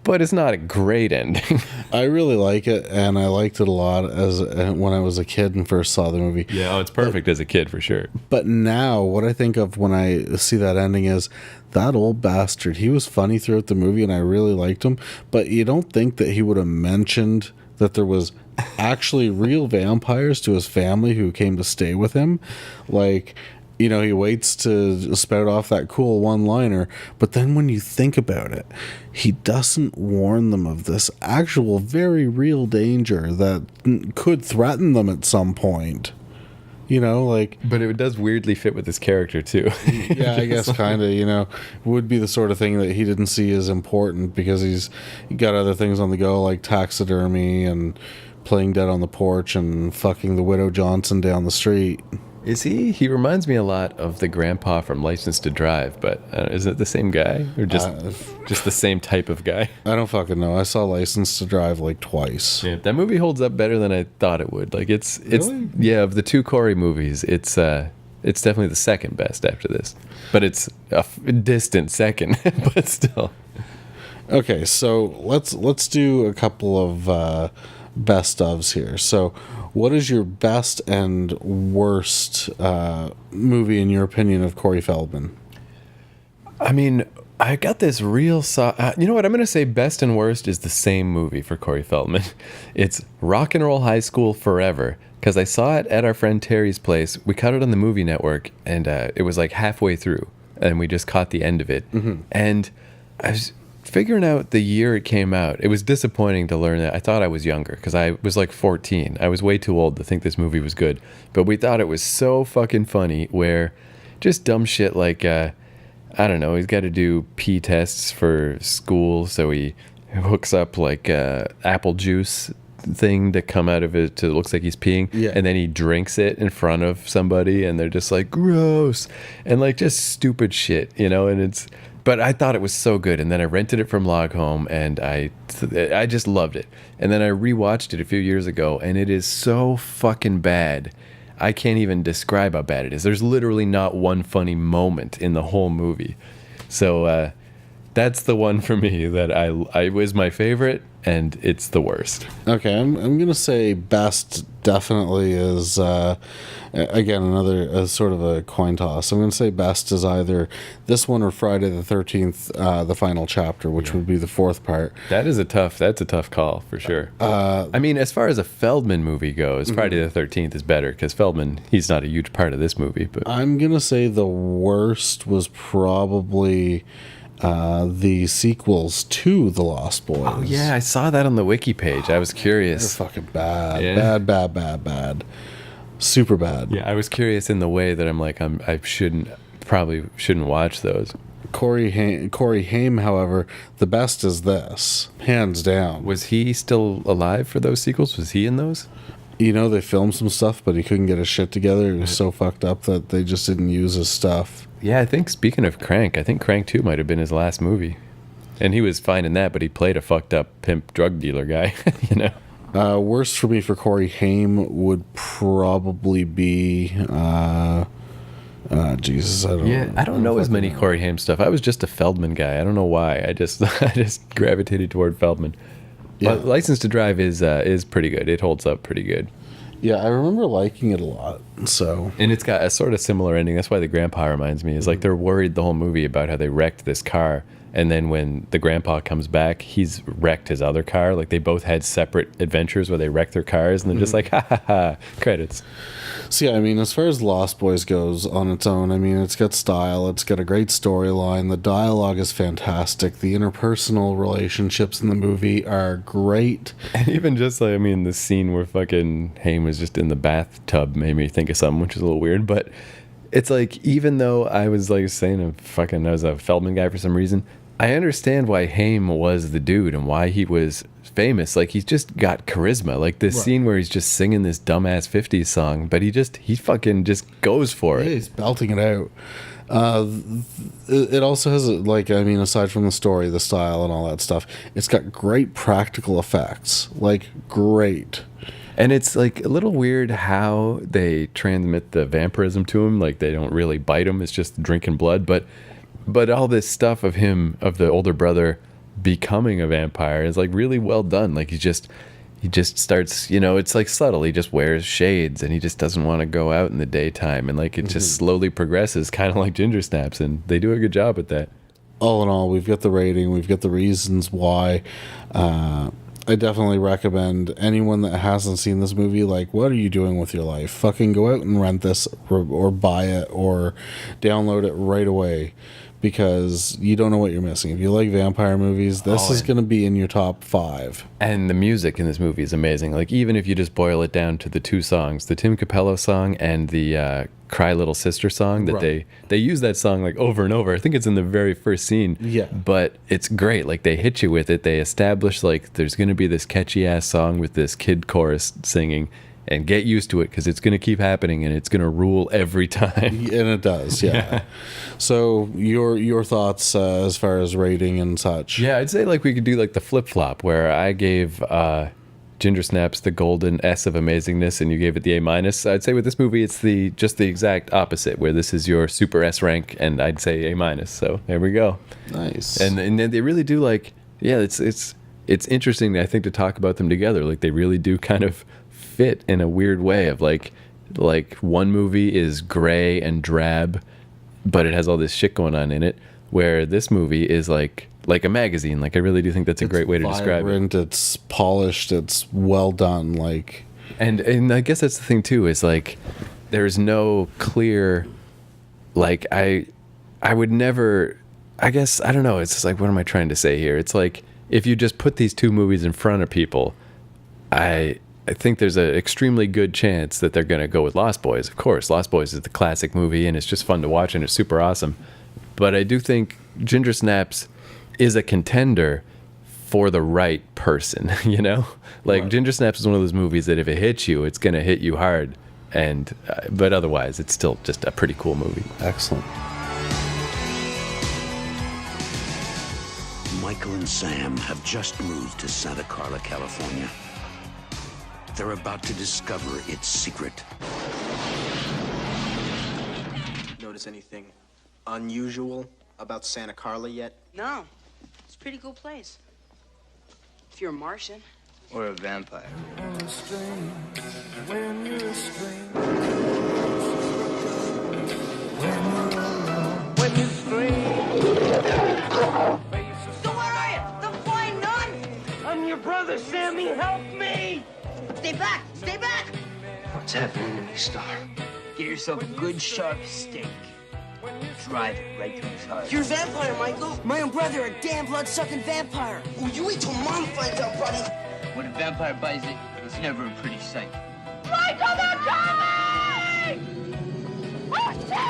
But it's not a great ending. I really like it, and I liked it a lot when I was a kid and first saw the movie. Yeah, it's perfect as a kid for sure. But now, what I think of when I see that ending is, that old bastard, he was funny throughout the movie, and I really liked him, but you don't think that he would have mentioned that there was actually real vampires to his family who came to stay with him? Like... he waits to spout off that cool one-liner, but then when you think about it, he doesn't warn them of this actual very real danger that could threaten them at some point. But it does weirdly fit with his character, too. Yeah, I guess kind of, would be the sort of thing that he didn't see as important because he's got other things on the go, like taxidermy and playing dead on the porch and fucking the Widow Johnson down the street. Is he? He reminds me a lot of the grandpa from License to Drive, but is it the same guy? Or just the same type of guy? I don't fucking know. I saw License to Drive like twice. Yeah, that movie holds up better than I thought it would. Like Really? Yeah, of the two Corey movies, it's definitely the second best after this. But it's a distant second, but still. Okay, so let's do a couple of best ofs here. So, what is your best and worst movie in your opinion of Corey Feldman? I mean, I got this real... you know what? I'm going to say best and worst is the same movie for Corey Feldman. It's Rock and Roll High School Forever, because I saw it at our friend Terry's place. We caught it on the movie network, and it was like halfway through, and we just caught the end of it. Mm-hmm. And I was figuring out the year it came out. It was disappointing to learn that. I thought I was younger because I was like 14. I was way too old to think this movie was good. But we thought it was so fucking funny, where just dumb shit like, I don't know, he's got to do pee tests for school, so he hooks up like apple juice thing to come out of it to looks like he's peeing, Yeah. and then he drinks it in front of somebody and they're just like gross and like just stupid shit, you know. And it's, but I thought it was so good, and then I rented it from Log Home and I just loved it, and then I rewatched it a few years ago and it is so fucking bad. I can't even describe how bad it is. There's literally not one funny moment in the whole movie. So that's the one for me that I was my favorite, and it's the worst. Okay, I'm gonna say best definitely is again another sort of a coin toss. I'm gonna say best is either this one or Friday the 13th, the final chapter, which would be the fourth part. That's a tough call for sure. I mean, as far as a Feldman movie goes, Friday the 13th is better because Feldman, he's not a huge part of this movie. But I'm gonna say the worst was probably the sequels to The Lost Boys. oh yeah, I saw that on the wiki page. I was They're curious. fucking bad. Yeah. Bad. Super bad. Yeah, I was curious in the way that I'm like I probably shouldn't watch those. Corey Haim, however, the best is this, hands down. Was he still alive for those sequels? Was he in those? You know, they filmed some stuff, but he couldn't get his shit together. He was so fucked up that they just didn't use his stuff. Yeah, I think speaking of Crank, I think Crank 2 might have been his last movie. And he was fine in that, but he played a fucked up pimp drug dealer guy, you know? Worst for me for Corey Haim would probably be Jesus. I don't know as many Corey Haim stuff. I was just a Feldman guy. I don't know why. I just gravitated toward Feldman. Yeah. But License to Drive is pretty good. It holds up pretty good. Yeah, I remember liking it a lot. So And it's got a sort of similar ending. That's why the grandpa reminds me. Is like they're worried the whole movie about how they wrecked this car. And then when the grandpa comes back, he's wrecked his other car. Like they both had separate adventures where they wrecked their cars. And they're just like, ha ha ha, credits. So yeah, I mean, as far as Lost Boys goes on its own, I mean, it's got style, it's got a great storyline, the dialogue is fantastic, the interpersonal relationships in the movie are great. And even just like, I mean, the scene where fucking Haim was just in the bathtub made me think of something, which is a little weird. But it's like, even though I was like saying I was a Feldman guy for some reason, I understand why Haim was the dude and why he was famous. Like, he's just got charisma. Like this scene where he's just singing this dumbass 50s song, but he fucking just goes for it. He's belting it out. It also has, like, I mean, aside from the story, the style, and all that stuff, it's got great practical effects. Like, great. And it's like a little weird how they transmit the vampirism to him. Like they don't really bite him. It's just drinking blood. But all this stuff of him, of the older brother becoming a vampire is like really well done. Like he just starts, you know, it's like subtle. He just wears shades and he just doesn't want to go out in the daytime. And like it just slowly progresses, kind of like Ginger Snaps. And they do a good job at that. All in all, we've got the rating, we've got the reasons why. I definitely recommend anyone that hasn't seen this movie, like, what are you doing with your life? Fucking go out and rent this or buy it or download it right away, because you don't know what you're missing. If you like vampire movies, this is going to be in your top 5. And the music in this movie is amazing. Like, even if you just boil it down to the two songs, the Tim Capello song and the Cry Little Sister song, that they use that song like over and over. I think it's in the very first scene. Yeah. But it's great. Like, they hit you with it. They establish like there's going to be this catchy ass song with this kid chorus singing, and get used to it because it's going to keep happening and it's going to rule every time. And it does, yeah. So your thoughts as far as rating and such? Yeah, I'd say like we could do like the flip flop where I gave Ginger Snaps the golden S of amazingness and you gave it the A minus. I'd say with this movie it's just the exact opposite, where this is your super S rank and I'd say A minus. So there we go. Nice. And they really do, like, yeah, it's interesting, I think, to talk about them together. Like they really do kind of fit in a weird way of like one movie is gray and drab, but it has all this shit going on in it, where this movie is like a magazine. Like, I really do think that's a great way to describe it. It's polished, it's well done, like, and I guess that's the thing too, is like there's no clear, like, I would never, I guess, I don't know, it's just like, what am I trying to say here? It's like, if you just put these two movies in front of people, I think there's an extremely good chance that they're going to go with Lost Boys. Of course, Lost Boys is the classic movie, and it's just fun to watch, and it's super awesome. But I do think Ginger Snaps is a contender for the right person, you know? Like Ginger Snaps is one of those movies that if it hits you, it's going to hit you hard. And but otherwise, it's still just a pretty cool movie. Excellent. Michael and Sam have just moved to Santa Carla, California. They're about to discover its secret. Notice anything unusual about Santa Carla yet? No. It's a pretty cool place. If you're a Martian. Or a vampire. So where are you? The flying nun? I'm your brother, Sammy. Help me! Stay back! Stay back! What's happening to me, Star? Get yourself a good sharp steak. Drive it right through his heart. You're a vampire, Michael. My own brother, a damn blood-sucking vampire. Oh, you wait till Mom finds out, buddy! When a vampire buys it, it's never a pretty sight. Michael, they're coming! Oh, shit!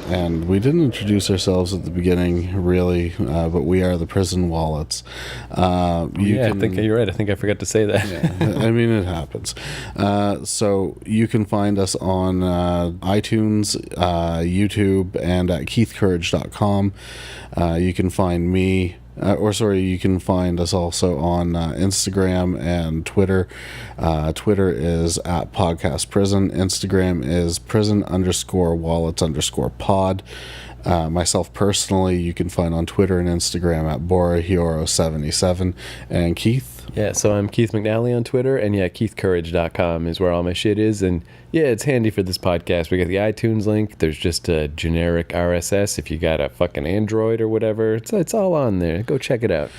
And we didn't introduce ourselves at the beginning, really, but we are the Prison Wallets. I think you're right. I think I forgot to say that. Yeah, I mean, it happens. So you can find us on iTunes, YouTube, and at keithcourage.com. You can find me. You can find us also on Instagram and Twitter. Twitter is at Podcast Prison. Instagram is prison_wallets_pod. Myself personally, you can find on Twitter and Instagram at BoraHioro77. And Keith? Yeah, so I'm Keith McNally on Twitter, and keithcourage.com is where all my shit is. And yeah, it's handy for this podcast. We got the iTunes link. There's just a generic RSS if you got a fucking Android or whatever. It's all on there. Go check it out.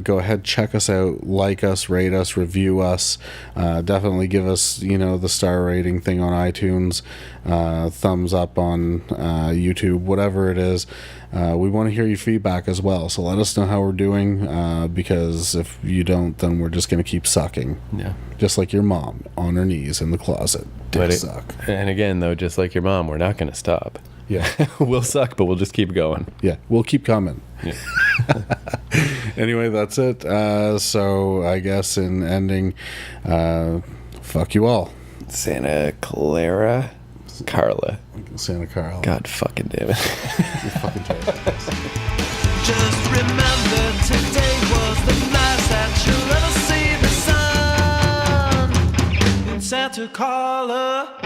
Go ahead, check us out, like us, rate us, review us. Definitely give us, the star rating thing on iTunes, thumbs up on YouTube, whatever it is. We want to hear your feedback as well, so let us know how we're doing, because if you don't, then we're just going to keep sucking. Yeah. Just like your mom on her knees in the closet. Suck. And again, though, just like your mom, we're not going to stop. Yeah. We'll suck, but we'll just keep going. Yeah, we'll keep coming. Yeah. Anyway, that's it. So I guess in ending, fuck you all. Santa Carla. Santa Carla. God fucking damn it. You're fucking terrible. Just remember today was the last that you'll ever see the sun in Santa Carla.